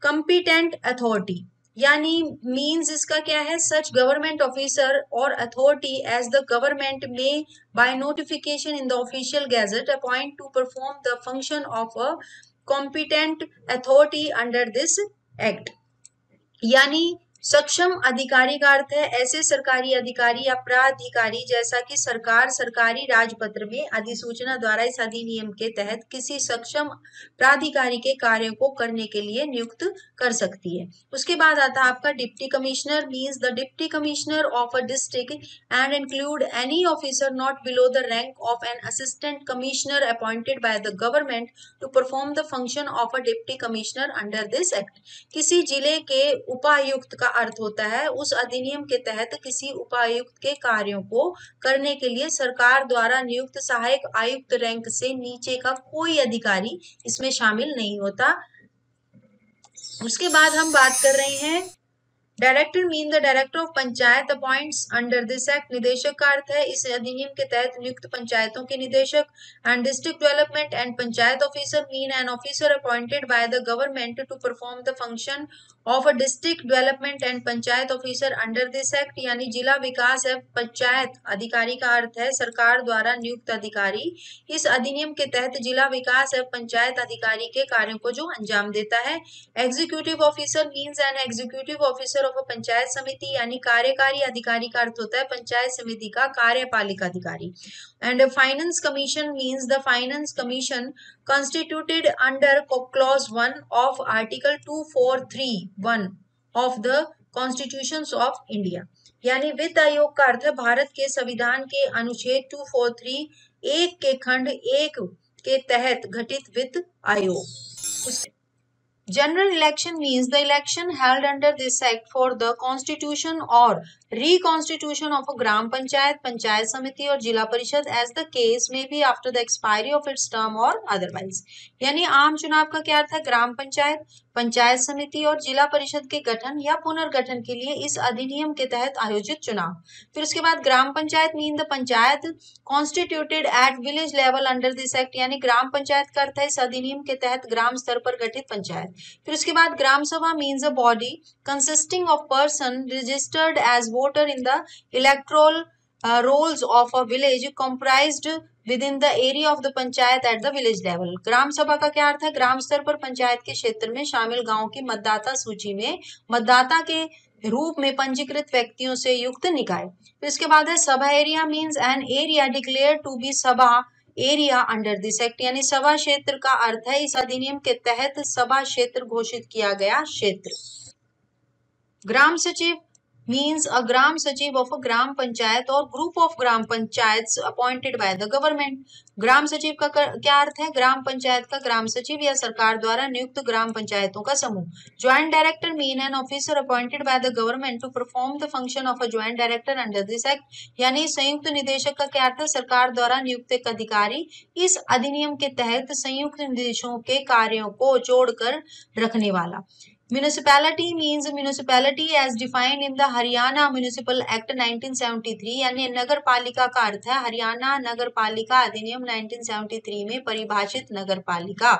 कंपिटेंट अथॉरिटी, यानी मींस इसका क्या है? सच गवर्नमेंट ऑफिसर और अथॉरिटी एज द गवर्नमेंट में by notification in the official gazette upon two perform the function of a competent authority under this act. यानी सक्षम अधिकारी का अर्थ है ऐसे सरकारी अधिकारी या प्राधिकारी जैसा कि सरकार सरकारी राजपत्र में अधिसूचना द्वारा इस अधिनियम के तहत किसी सक्षम प्राधिकारी के कार्यों को करने के लिए नियुक्त कर सकती है। उसके बाद आता है आपका deputy commissioner means the deputy commissioner of a district and include any officer not below the rank of an assistant commissioner appointed by the government to perform the function of a deputy commissioner under this act. किसी जिले के उपायुक्त का अर्थ होता है उस अधिनियम के तहत किसी उपायुक्त के कार्यों को करने के लिए सरकार द्वारा नियुक्त सहायक आयुक्त रैंक से नीचे का कोई अधिकारी इसमें शामिल नहीं होता। उसके बाद हम बात कर रहे हैं director mean the director of panchayat appoints under this act. निदेशक का अर्थ है इस अधिनियम के तहत नियुक्त पंचायतों के निदेशक। And district development and panchayat officer mean an officer appointed by the government to perform the function of a district development and panchayat officer under this act. यानी जिला विकास एवं पंचायत अधिकारी का अर्थ है सरकार द्वारा नियुक्त अधिकारी। इस अधिनियम के तहत जिला विकास एवं पंचायत अधिकारी के कार्यों को जो अंजाम देता है। Executive officer means an executive officer of a panchayat samiti, यानी कार्यकारी अधिकारी का अर्थ होता है पंचायत समिति का कार्यपालिक अधिकारी। And finance commission means the finance commission constituted under clause 1 of article 2431 of the constitutions of India। यानी वित्त आयोग का अर्थ है भारत के संविधान के अनुच्छेद 243 एक के खंड 1 के तहत गठित वित्त आयोग। General election means the election held under this act for the constitution or reconstitution of a gram panchayat, panchayat samiti और जिला परिषद as the case may be after the expiry of its term or otherwise। यानी आम चुनाव का क्या अर्थ है? ग्राम पंचायत, पंचायत समिति और जिला परिषद के गठन या पुनर्गठन के लिए इस अधिनियम के तहत आयोजित चुनाव। फिर उसके बाद gram panchayat mean the panchayat constituted at village level under this act. यानी ग्राम पंचायत का अर्थ है इस अधिनियम के तहत ग्राम स्तर पर गठित पंचायत। फिर उसके बाद gram sabha means a body consisting of person registered as voter in the electoral rolls of a village comprised within the area of the panchayat at the village level। ग्राम सभा का क्या अर्थ है? ग्राम स्तर पर पंचायत के क्षेत्र में शामिल गांव की मतदाता सूची में मतदाता के रूप में पंजीकृत व्यक्तियों से युक्त निकाय। फिर इसके बाद है sabha area means an area declare to be sabha area under this act. यानी सभा क्षेत्र का अर्थ है इस अधिनियम के तहत सभा क्षेत्र घोषित किया गया क्षेत्र। ग्राम सचिव means a gram sachiv of a gram panchayat or group of gram panchayats appointed by the government. ग्राम सचिव का क्या अर्थ है? ग्राम पंचायत का ग्राम सचिव या सरकार द्वारा नियुक्त ग्राम पंचायतों का समूह. Joint director mean an officer appointed by the government to perform the function of a joint director under this act. यानी संयुक्त निदेशक का क्या अर्थ है? सरकार द्वारा नियुक्त एक अधिकारी इस अधिनियम के तहत संयुक्त निदेशों के कार्यों को जोड़कर रखने वाला. Municipality means municipality as defined in the Haryana Municipal Act 1973. यानी नगर पालिका का अर्थ है हरियाणा नगर पालिका अधिनियम 1973 में परिभाषित नगर पालिका.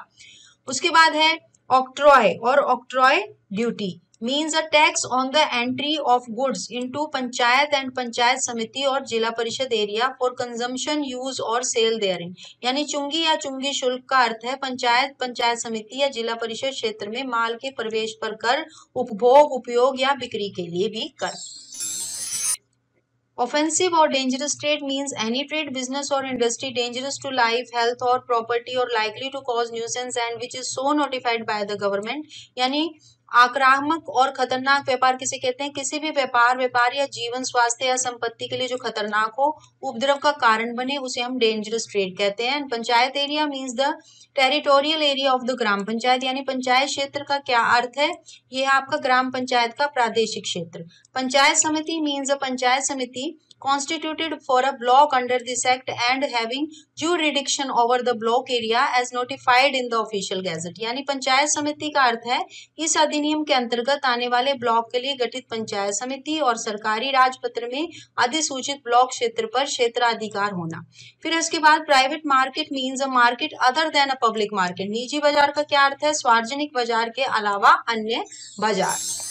उसके बाद है ऑक्ट्रॉय और octroi duty means a tax on the entry of goods into panchayat and panchayat samiti और जिला परिषद एरिया for consumption use और sale therein. यानी चुंगी या चुंगी शुल्क का अर्थ है पंचायत पंचायत समिति या जिला परिषद क्षेत्र में माल के प्रवेश पर कर, उपभोग उपयोग या बिक्री के लिए भी कर. Offensive or dangerous trade means any trade, business or industry dangerous to life, health or property or likely to cause nuisance and which is so notified by the government. यानी आक्रामक और खतरनाक व्यापार किसे कहते हैं? किसी भी व्यापार या जीवन स्वास्थ्य या संपत्ति के लिए जो खतरनाक हो, उपद्रव का कारण बने, उसे हम डेंजरस ट्रेड कहते हैं. Panchayat area means the territorial area of the gram panchayat. यानी पंचायत क्षेत्र का क्या अर्थ है? यह आपका ग्राम पंचायत का प्रादेशिक क्षेत्र. पंचायत समिति मीन्स अ पंचायत समिति constituted for a block under this act and having jurisdiction over the block area as notified in the official gazette. यानी पंचायत समिति का अर्थ है इस अधिनियम के अंतर्गत आने वाले ब्लॉक के लिए गठित पंचायत समिति और सरकारी राजपत्र में अधिसूचित ब्लॉक क्षेत्र पर क्षेत्राधिकार होना. फिर इसके बाद private market means a market other than a public market. निजी बाजार का क्या अर्थ है? सार्वजनिक बाजार के अलावा अन्य बाजार.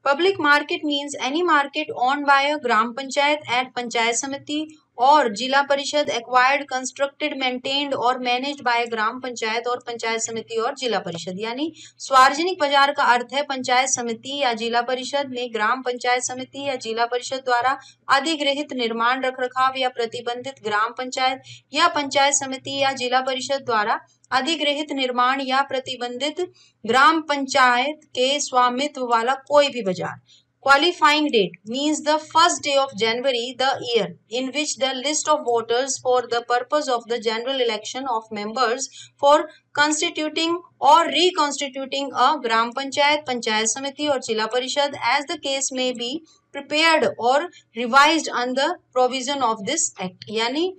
Public market means any market owned by a gram panchayat at panchayat samiti और जिला परिषद acquired, constructed, maintained और managed by ग्राम पंचायत और पंचायत समिति और जिला परिषद. यानी सार्वजनिक बाजार का अर्थ है पंचायत समिति या जिला परिषद में ग्राम पंचायत समिति या जिला परिषद द्वारा अधिगृहित निर्माण रखरखाव या प्रतिबंधित ग्राम पंचायत या पंचायत समिति या जिला परिषद द्वारा अधिगृहित निर्माण या प्रतिबंधित ग्राम पंचायत के स्वामित्व वाला कोई भी बाजार. Qualifying date means the first day of January, the year in which the list of voters for the purpose of the general election of members for constituting or reconstituting a gram panchayat, panchayat samiti और जिला परिषद as the case may be prepared or revised under provision of this act. यानी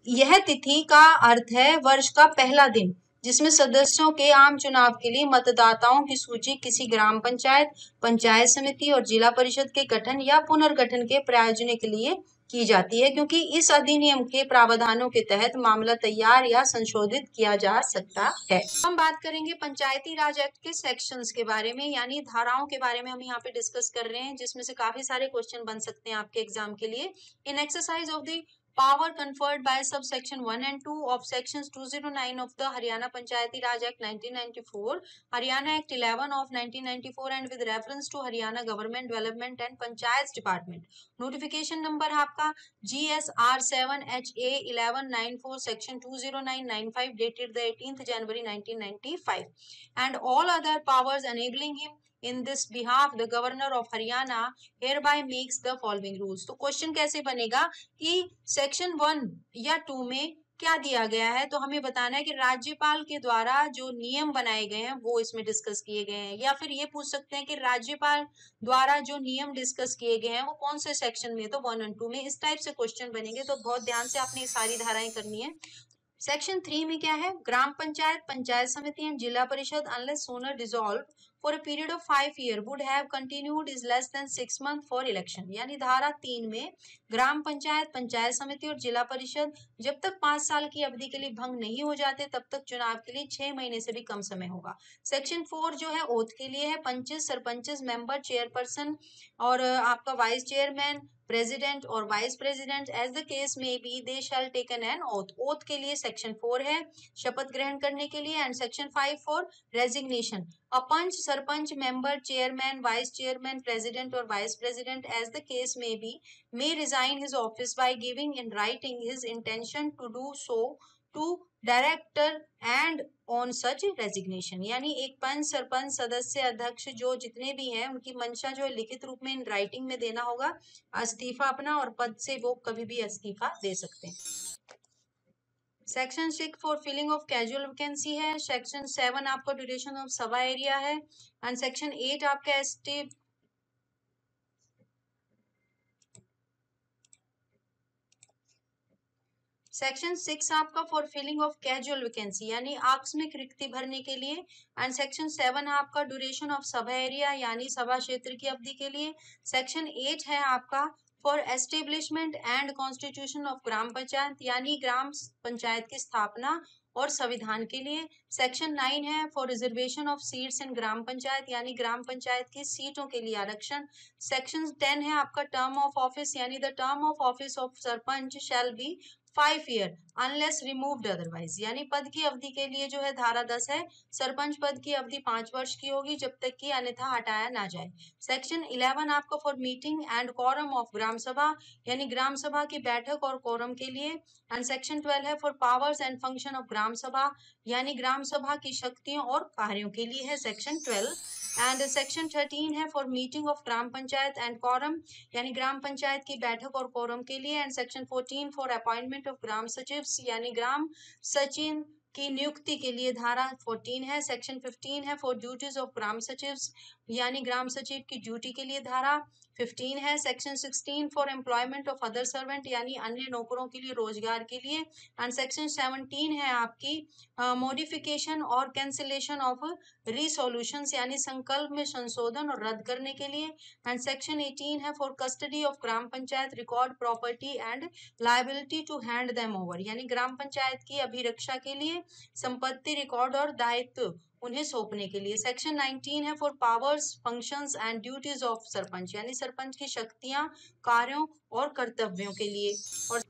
यह तिथि का अर्थ है वर्ष का पहला दिन जिसमें सदस्यों के आम चुनाव के लिए मतदाताओं की सूची किसी ग्राम पंचायत, पंचायत समिति और जिला परिषद के गठन या पुनर्गठन के प्रायोजन के लिए की जाती है, क्योंकि इस अधिनियम के प्रावधानों के तहत मामला तैयार या संशोधित किया जा सकता है. हम बात करेंगे पंचायती राज एक्ट के सेक्शंस के बारे में, यानी धाराओं के बारे में हम यहाँ पे डिस्कस कर रहे हैं, जिसमें से काफी सारे क्वेश्चन बन सकते हैं आपके एग्जाम के लिए. In exercise of the power conferred by subsection 1 and 2 of sections 209 of the Haryana Panchayati Raj Act 1994, Haryana Act 11 of 1994 and with reference to Haryana Government Development and Panchayats Department. Notification number आपका GSR 7HA 1194 section 20995 dated the 18th January 1995 and all other powers enabling him in this behalf the governor of Haryana hereby makes the following rules. तो question कैसे बनेगा कि section 1 या 2 में क्या दिया गया है, तो हमें बताना है कि राज्यपाल के द्वारा जो नियम बनाए गए हैं वो इसमें डिस्कस किए गए हैं, या फिर ये पूछ सकते हैं कि राज्यपाल द्वारा जो नियम डिस्कस किए गए हैं वो कौन से सेक्शन में, तो 1 और 2 में. इस टाइप से क्वेश्चन बनेंगे, तो बहुत ध्यान से आपने सारी धाराएं करनी है. सेक्शन 3 में क्या है? ग्राम पंचायत, पंचायत समिति एंड जिला परिषद unless sooner dissolved for a period of 5 years would have continued is less than 6 months for election. यानी धारा 3 में ग्राम पंचायत, पंचायत समिति और जिला परिषद जब तक 5 साल की अवधि के लिए भंग नहीं हो जाते तब तक चुनाव के लिए 6 महीने से भी कम समय होगा. सेक्शन 4 जो है ओथ के लिए है. पंचेस, सरपंचेस, मेंबर, चेयरपर्सन और आपका वाइस चेयरमैन, प्रेसिडेंट और vice president as the case में be they shall taken an oath. Oath के लिए सेक्शन 4 है शपथ ग्रहण करने के लिए. And section 5 for resignation. A panch, sarpanch, member, chairman, vice chairman, president और vice president as the case में be may resign his office by giving in writing his intention to do so to director and on such resignation, यानी एक पंच, सरपंच, सदस्य, अध्यक्ष जो जितने भी हैं उनकी मंशा जो है लिखित रूप में इन राइटिंग में देना होगा इस्तीफा अपना, और पद से वो कभी भी इस्तीफा दे सकते हैं। Section 6 for filling of casual vacancy है। सेक्शन 7 आपका ड्यूरेशन ऑफ सभा एरिया है। एंड सेक्शन 8 आपका सेक्शन 6 आपका for filling of casual vacancy यानी आकस्मिक रिक्ति भरने के लिए। एंड सेक्शन 7 आपका ड्यूरेशन ऑफ सभा एरिया यानी सभा क्षेत्र की अवधि के लिए। सेक्शन 8 है आपका for establishment and constitution of gram panchayat यानी ग्राम पंचायत की स्थापना और संविधान के लिए। सेक्शन 9 है for reservation of seats in gram panchayat यानी ग्राम पंचायत की सीटों के लिए आरक्षण। सेक्शन 10 है आपका टर्म ऑफ ऑफिस यानी the term of office of sarpanch shall be 5 year unless removed otherwise, यानी पद की अवधि के लिए जो है धारा 10 है, सरपंच पद की अवधि 5 वर्ष की होगी जब तक कि अन्यथा हटाया ना जाए। सेक्शन 11 आपका for meeting and quorum of gram sabha यानी ग्राम सभा की बैठक और कोरम के लिए। एंड सेक्शन 12 है for powers and function of gram sabha यानी ग्राम सभा की शक्तियों और कार्यों के लिए है सेक्शन 12। एंड सेक्शन 13 है for meeting of gram panchayat and quorum यानी ग्राम पंचायत की बैठक और कोरम के लिए। And section 14 for appointment of gram sachiv यानी ग्राम सचिव की नियुक्ति के लिए धारा 14 है। सेक्शन 15 है for duties of gram sachiv यानी ग्राम सचिव की ड्यूटी के लिए धारा 15 है। Section 16 for employment of other servant यानी अन्य नौकरों के लिए रोजगार के लिए। एंड सेक्शन 17 है आपकी मॉडिफिकेशन और कैंसिलेशन ऑफ रिसोल्यूशंस यानी संकल्प में संशोधन और रद्द करने के लिए। एंड सेक्शन 18 है for custody of gram panchayat record property and liability to hand them over यानी ग्राम पंचायत की अभिरक्षा के लिए संपत्ति रिकॉर्ड और दायित्व उन्हें सौंपने के लिए। सेक्शन 19 है for powers functions and duties of sarpanch यानी सरपंच की शक्तियां, कार्यों और कर्तव्यों के लिए। और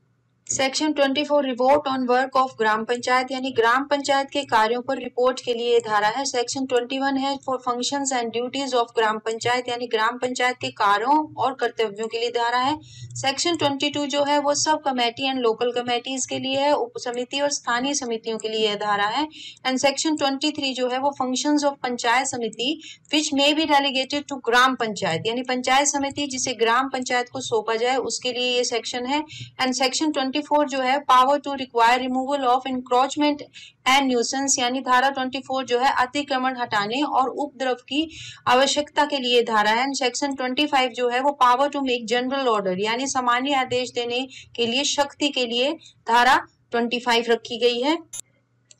section 24 report on work of gram panchayat यानी ग्राम पंचायत के कार्यों पर रिपोर्ट के लिए धारा है। सेक्शन 21 है for functions and duties of gram panchayat यानी ग्राम पंचायत के कार्यों और कर्तव्यों के लिए धारा है। सेक्शन 22 जो है वो sub committee and local committees के लिए है, उप समिति और स्थानीय समितियों के लिए धारा है। एंड सेक्शन 23 जो है वो फंक्शंस ऑफ पंचायत समिति विच मे बी डेलीगेटेड टू ग्राम पंचायत यानी पंचायत समिति जिसे ग्राम पंचायत को सौंपा जाए उसके लिए ये सेक्शन है। एंड सेक्शन 24 जो है power to require removal of encroachment and nuisance यानी धारा 24 जो है अतिक्रमण हटाने और उपद्रव की आवश्यकता के लिए धारा है। सेक्शन 25 जो है वो power to make general order यानी सामान्य आदेश देने के लिए शक्ति के लिए धारा 25 रखी गई है।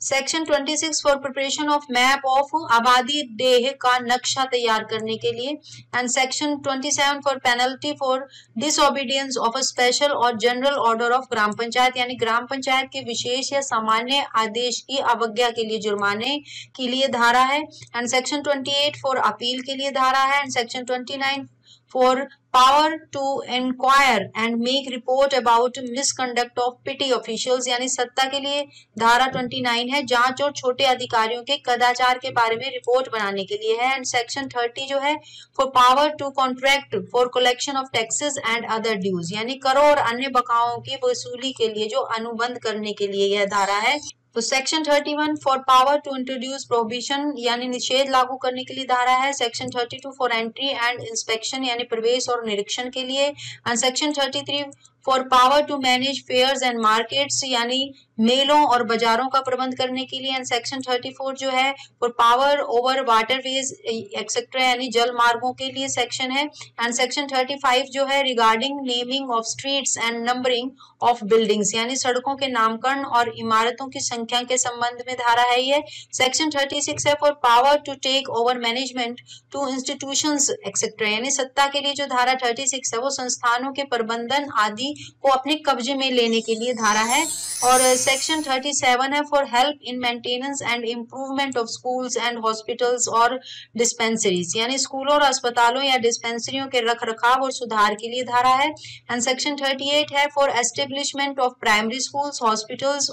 Section 26 for preparation of map of आबादी देह का नक्शा तैयार करने के लिए। And section 27 for penalty for disobedience of a special और general order of gram panchayat यानी ग्राम पंचायत के विशेष या सामान्य आदेश की अवज्ञा के लिए जुर्माने के लिए धारा है। एंड सेक्शन 28 फॉर अपील के लिए धारा है। And section 29 for power to inquire and make report about misconduct of petty officials यानी सत्ता के लिए धारा 29 है, जांच और छोटे अधिकारियों के कदाचार के बारे में रिपोर्ट बनाने के लिए है। एंड सेक्शन 30 जो है for power to contract for collection of taxes and other dues यानी करों और अन्य बकाओं की वसूली के लिए जो अनुबंध करने के लिए यह धारा है। तो section 31 for power to introduce prohibition यानी निषेध लागू करने के लिए धारा है। Section 32 for entry and inspection यानी प्रवेश और निरीक्षण के लिए। And section 33 for power to manage fairs and markets यानी मेलों और बाजारों का प्रबंध करने के लिए। एंड सेक्शन 34 जो है for power over waterways etcetera यानी जल मार्गों के लिए सेक्शन है। एंड सेक्शन 35 जो है regarding naming of streets and numbering of buildings यानी सड़कों के नामकरण और इमारतों की संख्या के संबंध में धारा है ये। सेक्शन 36 है for power to take over management to institutions etcetera यानी सत्ता के लिए जो धारा 36 है वो संस्थानों के प्रबंधन आदि को अपने कब्जे में लेने के लिए धारा है। और सेक्शन 37 है for help in maintenance and improvement of schools and hospitals और डिस्पेंसरीज यानी स्कूलों और अस्पतालों या डिस्पेंसरियों के रख रखाव और सुधार के लिए धारा है। एंड सेक्शन 38 है for establishment of primary schools, hospitals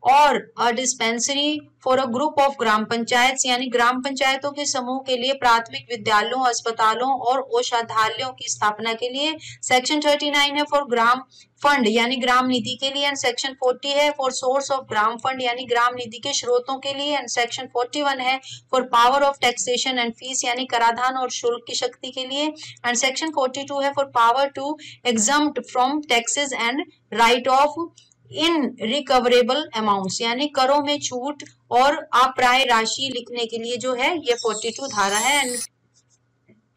और a dispensary for a group of gram panchayat, यानी ग्राम पंचायतों के समूह के लिए प्राथमिक विद्यालयों, अस्पतालों और औषधालयों की स्थापना के लिए। सेक्शन 39 है फॉर ग्राम फंड यानी ग्राम निधि के लिए, एंड सेक्शन 40 है for source of gram fund यानी ग्राम निधि के स्रोतों के लिए, एंड सेक्शन 41 है for power of taxation and fees यानी कराधान और शुल्क की शक्ति के लिए, एंड सेक्शन 42 है for power to exempt from taxes and write off irrecoverable amounts यानी करों में छूट और अप्राप्य राशि लिखने के लिए जो है ये 42 धारा है। एंड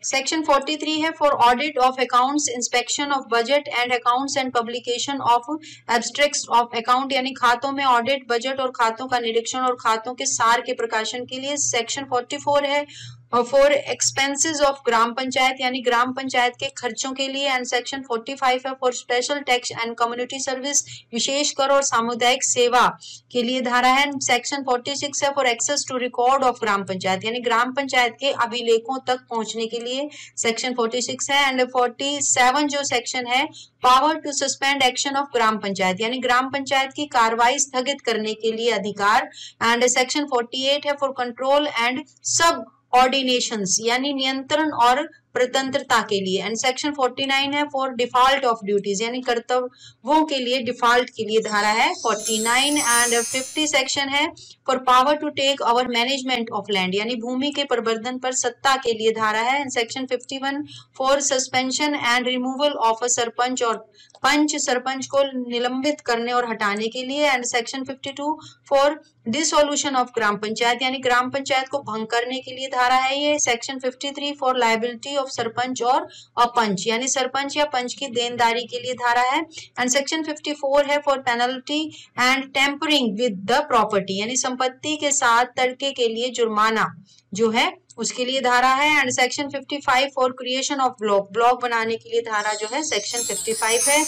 सेक्शन 43 है for audit of accounts, inspection of budget and accounts and publication of abstracts of account यानी खातों में ऑडिट, बजट और खातों का निरीक्षण और खातों के सार के प्रकाशन के लिए। सेक्शन 44 है for expenses of gram panchayat यानी ग्राम पंचायत के खर्चों के लिए, एंड सेक्शन 45 है for special tax and community service विशेष कर और सामुदायिक सेवा के लिए धारा है। सेक्शन 46 है for access to record of gram panchayat यानी ग्राम पंचायत के अभिलेखों तक पहुंचने के लिए सेक्शन 46 है। एंड 47 जो सेक्शन है power to suspend action of gram panchayat यानी ग्राम पंचायत की कार्रवाई स्थगित करने के लिए अधिकार, एंड सेक्शन 48 है फॉर कंट्रोल एंड सब ऑर्डिनेशंस यानी नियंत्रण और प्रतंत्रता के लिए, एंड सेक्शन 49 है फॉर डिफॉल्ट ऑफ ड्यूटीज यानी कर्तव्यों के लिए डिफॉल्ट के लिए धारा है 49, एंड 50 सेक्शन है for power to take over management of land यानी भूमि के प्रबंधन पर सत्ता के लिए धारा है, and section 51 for suspension and removal of a sarpanch और पंच सरपंच को निलंबित करने और हटाने के लिए, and section 52 for dissolution of gram panchayat यानी ग्राम पंचायत को भंग करने के लिए धारा है ये। Section 53 for liability of sarpanch और पंच यानी सरपंच या पंच की देनदारी के लिए धारा है, एंड सेक्शन 54 है for penalty and tampering with the property यानी संपत्ति के साथ तड़के के लिए जुर्माना जो है उसके लिए धारा है, and section 55 for creation of block बनाने के लिए धारा जो है सेक्शन 55 है।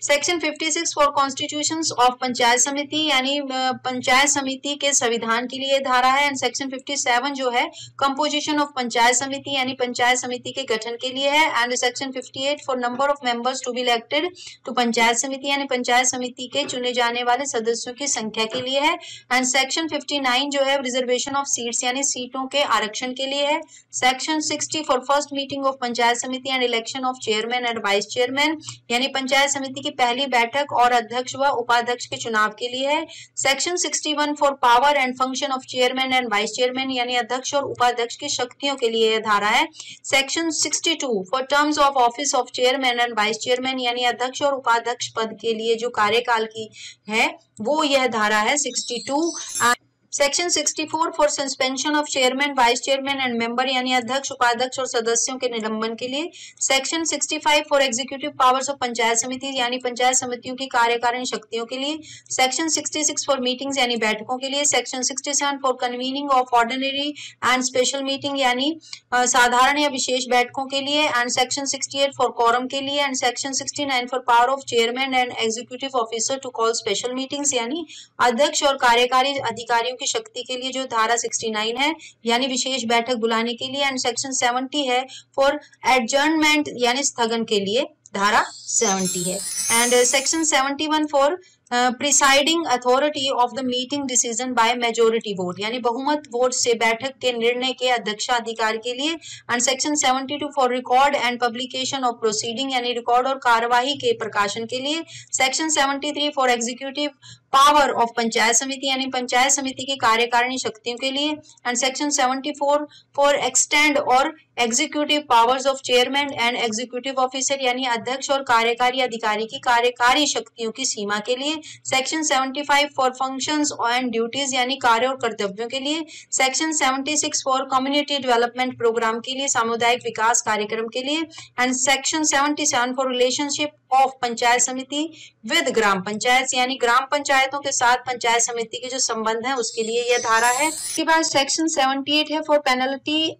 Section 56 for constitutions of panchayat samiti यानी पंचायत समिति के संविधान के लिए धारा है, एंड सेक्शन 57 जो है कंपोजिशन ऑफ पंचायत समिति यानी पंचायत समिति के गठन के लिए है, and section 58 for number of members to be elected to panchayat samiti यानी पंचायत समिति के चुने जाने वाले सदस्यों की संख्या के लिए है, एंड सेक्शन 59 जो है रिजर्वेशन ऑफ सीट्स यानी सीटों के आरक्षण के लिए है। Section 60 for first meeting of panchayat समिति and election of chairman and vice chairman यानी पंचायत समिति की पहली बैठक और अध्यक्ष व उपाध्यक्ष के चुनाव के लिए है। Section 61 for power and function of chairman and vice chairman यानी अध्यक्ष और उपाध्यक्ष की शक्तियों के लिए यह धारा है। Section 62 for terms of office of chairman and vice chairman यानी अध्यक्ष और उपाध्यक्ष पद के लिए जो कार्यकाल की है वो यह धारा है 62। Section 64 for suspension of chairman, vice chairman and member यानी अध्यक्ष, उपाध्यक्ष और सदस्यों के निलंबन के लिए। Section 65 for executive powers of panchayat samiti यानी पंचायत समितियों की कार्यकारिणी शक्तियों के लिए। सेक्शन 66 फॉर मीटिंग्स यानी बैठकों के लिए। Section 67 for convening of ordinary and special meeting यानी साधारण या विशेष बैठकों के लिए। एंड सेक्शन 68 फॉर कोरम के लिए। And section 69 for power of chairman and executive officer to call special meetings यानी अध्यक्ष और कार्यकारी अधिकारियों की शक्ति के लिए जो धारा 69 है यानी विशेष बैठक बुलाने के लिए। एंड सेक्शन 70 है फॉर एडजर्नमेंट यानी स्थगन के लिए धारा 70 है। And section 71 for presiding authority of the meeting decision by majority vote यानी बहुमत वोट से बैठक के निर्णय के अध्यक्षाधिकार के लिए। And section 72 for record and publication of proceeding यानी रिकॉर्ड और कार्यवाही के प्रकाशन के लिए। Section 73 for executive power of panchayat samiti यानी पंचायत समिति की कार्यकारिणी शक्तियों के लिए। एंड सेक्शन 74 फॉर एक्सटेंड और executive powers of chairman and executive officer यानी अध्यक्ष और कार्यकारी अधिकारी की कार्यकारी शक्तियों की सीमा के लिए। Section 75 for functions and duties यानी कार्य और कर्तव्यों के लिए। Section 76 for community development programme के लिए, सामुदायिक विकास कार्यक्रम के लिए। And section 77 for relationship of panchayat samiti with ग्राम पंचायत यानी ग्राम पंचायतों के साथ पंचायत समिति के जो संबंध है उसके लिए यह धारा है। इसके बाद सेक्शन 78 है for penalty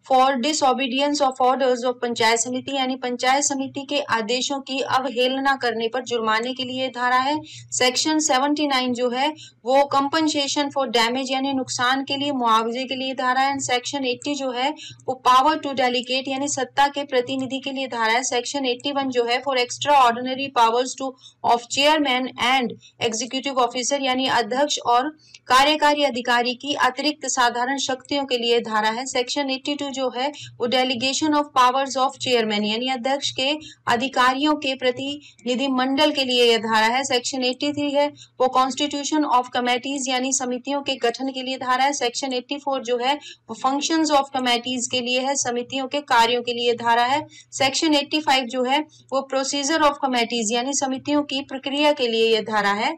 for disobedience of orders of panchayat samiti यानी पंचायत समिति के आदेशों की अवहेलना करने पर जुर्माने के लिए धारा है। सेक्शन 79 जो है वो कंपनसेशन फॉर डैमेज यानी नुकसान के लिए, मुआवजे के लिए धारा है। सेक्शन 80 जो है वो पावर टू डेलीगेट यानी सत्ता के प्रतिनिधि के लिए धारा है। सेक्शन 81 जो है for extra ordinary powers two of chairman and executive officer यानी अध्यक्ष और कार्यकारी अधिकारी की अतिरिक्त साधारण शक्तियों के लिए धारा है। सेक्शन 82 जो है वो delegation of powers of chairman यानी अध्यक्ष के अधिकारियों के प्रतिनिधि मंडल के लिए यह धारा है। सेक्शन 83 है वो कॉन्स्टिट्यूशन ऑफ कमेटीज यानी समितियों के गठन के लिए धारा है। सेक्शन 84 जो है वो फंक्शंस ऑफ कमेटीज के लिए है, समितियों के कार्यों के लिए धारा है। सेक्शन 85 जो है वो प्रोसीजर ऑफ कमेटीज यानी समितियों की प्रक्रिया के लिए यह धारा है।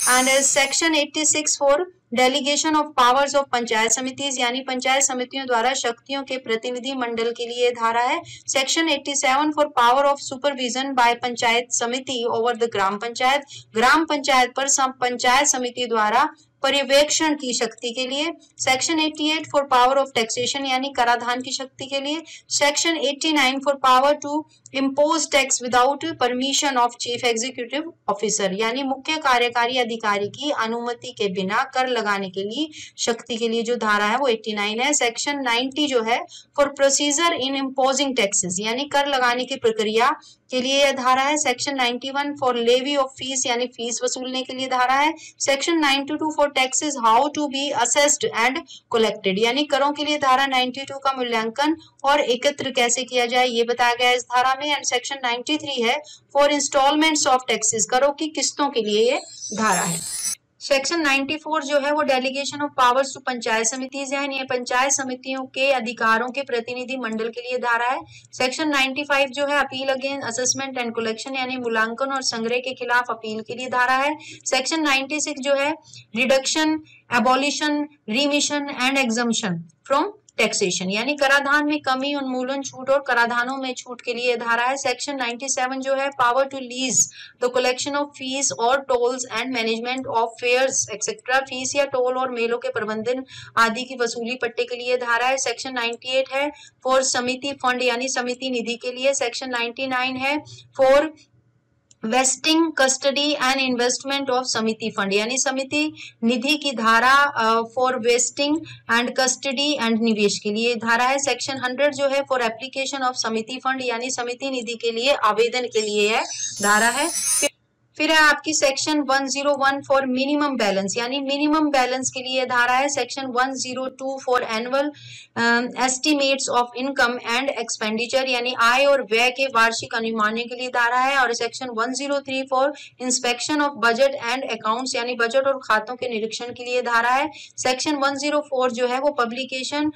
And section 86 for delegation of powers of panchayat samitis यानी पंचायत समितियों द्वारा शक्तियों के प्रतिनिधि मंडल के लिए धारा है। Section 87 for power of supervision by panchayat samiti over the gram panchayat पर पंचायत समिति द्वारा पर्यवेक्षण की शक्ति के लिए। Section 88 for power of taxation यानी कराधान की शक्ति के लिए। Section 89 for power to impose tax without permission of chief executive officer यानी मुख्य कार्यकारी अधिकारी की अनुमति के बिना कर लगाने के लिए शक्ति के लिए जो धारा है वो 89 है। सेक्शन 90 जो है for procedure in imposing taxes यानी कर लगाने की प्रक्रिया के लिए यह धारा है। Section 91 for levy of fees यानी फीस वसूलने के लिए धारा है। Section 92 for taxes how to be assessed and collected यानी करों के लिए धारा 92 का मूल्यांकन और एकत्र कैसे किया जाए ये बताया गया इस धारा में। एंड सेक्शन 93 है फॉर इंस्टॉलमेंट्स ऑफ टैक्सेस करों की किस्तों के लिए ये धारा है। सेक्शन 94 जो है वो delegation of powers to panchayat samitis यानी पंचायत समितियों के अधिकारों के प्रतिनिधि मंडल के लिए धारा है। सेक्शन 95 जो है appeal against assessment and collection यानी मूल्यांकन और संग्रह के खिलाफ अपील के लिए धारा है। सेक्शन 96 जो है reduction, abolition, remission and exemption from taxation यानी कराधान में कमी, उन्मूलन, छूट और कराधानों में छूट के लिए धारा है। सेक्शन 97 जो है power to lease the collection of fees और tolls and management of fairs etcetera fees या टोल और मेलों के प्रबंधन आदि की वसूली पट्टे के लिए धारा है। सेक्शन 98 है फॉर समिति फंड यानी समिति निधि के लिए। सेक्शन 99 है for wasting, custody and investment of समिति फंड यानी समिति निधि की धारा for wasting and custody and निवेश के लिए धारा है। सेक्शन 100 जो है फॉर एप्लीकेशन ऑफ समिति फंड यानी समिति निधि के लिए आवेदन के लिए है धारा है। फिर है आपकी सेक्शन 101 फॉर मिनिमम बैलेंस यानी मिनिमम बैलेंस के लिए धारा है। Section 102 for annual estimates of income and expenditure यानी आय और व्यय के वार्षिक अनुमान के लिए धारा है। और section 103 for inspection of budget and accounts यानी बजट और खातों के निरीक्षण के लिए धारा है। सेक्शन 104 जो है वो publication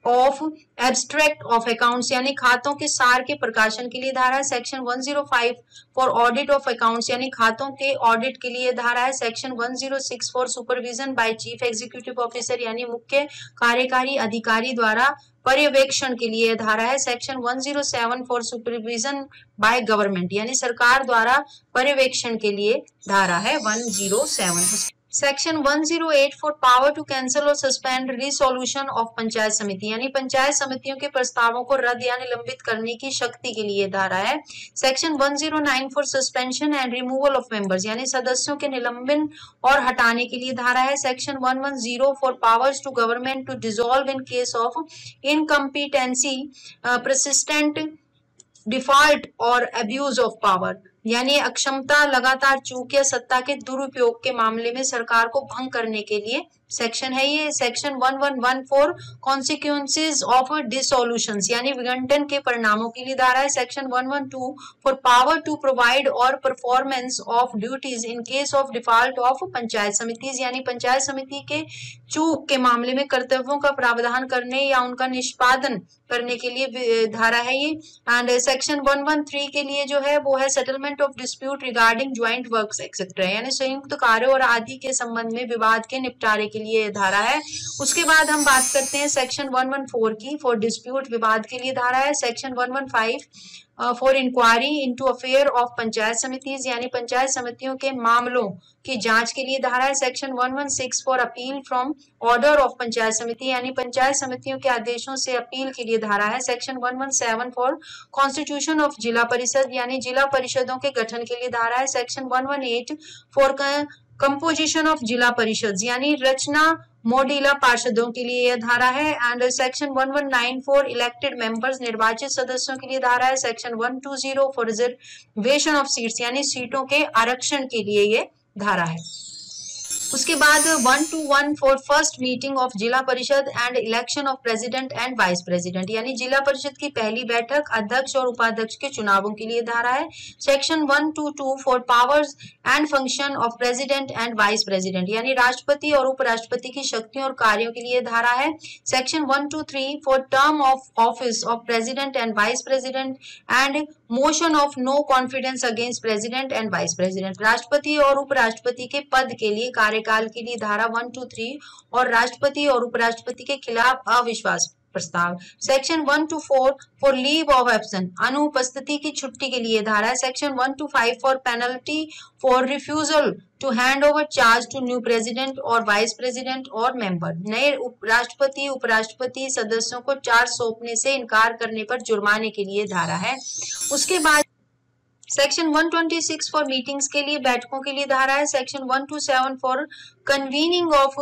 of abstract of accounts यानी खातों के सार के प्रकाशन के लिए धारा है। Section 105 for audit of accounts यानी खातों के ऑडिट के लिए धारा है। Section 106 for supervision by chief executive officer यानी मुख्य कार्यकारी अधिकारी द्वारा पर्यवेक्षण के लिए धारा है। Section 107 for supervision bye government यानी सरकार द्वारा पर्यवेक्षण के लिए धारा है 107। Section 108 for power to cancel और suspend resolution of panchayat samiti यानी पंचायत समितियों के प्रस्तावों को रद्द या निलंबित करने की शक्ति के लिए धारा है। Section 109 for suspension and removal of members यानी सदस्यों के निलंबन और हटाने के लिए धारा है। Section 110 for powers to government to dissolve in case of incompetency, persistent default और अब्यूज ऑफ पावर यानी अक्षमता, लगातार चूक या सत्ता के दुरुपयोग के मामले में सरकार को भंग करने के लिए सेक्शन है ये। Section 111 for consequences of dissolutions यानी विघटन के परिणामों के लिए धारा है। Section 112 for power to provide और performance of duties in case of default of panchayat samitis यानी पंचायत समिति के चूक के मामले में कर्तव्यों का प्रावधान करने या उनका निष्पादन करने के लिए धारा है ये। एंड सेक्शन 113 के लिए जो है वो है settlement of dispute regarding joint works etcetera यानी संयुक्त कार्यों और आदि के संबंध में विवाद के निपटारे के के लिए धारा है। उसके बाद हम बात करते हैं सेक्शन 114 की, फॉर डिस्प्यूट, विवाद के लिए धारा है। Section 115 for inquiry into affair of panchayat samitis, यानी पंचायत समितियों के मामलों की जांच के लिए धारा है। Section 116 for appeal from order of panchayat samiti, यानी पंचायत समितियों के आदेशों से अपील के लिए धारा है। Section 117 for constitution of zila Parishad, यानी जिला परिषदों के गठन के लिए धारा है। Section 118 for composition of zila Parishad, यानी रचना मोडीला पार्षदों के लिए यह धारा है। And section 119 for elected members, निर्वाचित सदस्यों के लिए धारा है। Section 120 for reservation of seats, यानी सीटों के आरक्षण के लिए ये धारा है। उसके बाद 121 for first meeting of zila परिषद and election of president and vice president, यानी जिला परिषद की पहली बैठक, अध्यक्ष और उपाध्यक्ष के चुनावों के लिए धारा है। Section 122 for powers and function of president and vice president, यानी राष्ट्रपति और उपराष्ट्रपति की शक्तियों और कार्यों के लिए धारा है। Section 123 for term of office of president and vice president and motion of no confidence against president and vice president, राष्ट्रपति और उपराष्ट्रपति के पद के लिए कार्यकाल के लिए धारा 123 और राष्ट्रपति और उपराष्ट्रपति के खिलाफ अविश्वास प्रस्ताव। Section 124 for leave of absence, अनुपस्थिति की छुट्टी के लिए धारा है। Section 125 for penalty for refusal to hand over charge to new president और वाइस प्रेसिडेंट और मेंबर, नए राष्ट्रपति उपराष्ट्रपति सदस्यों को चार्ज सौंपने से इनकार करने पर जुर्माने के लिए धारा है। उसके बाद सेक्शन 126 फॉर मीटिंग्स के लिए, बैठकों के लिए धारा है। Section 127 for convening of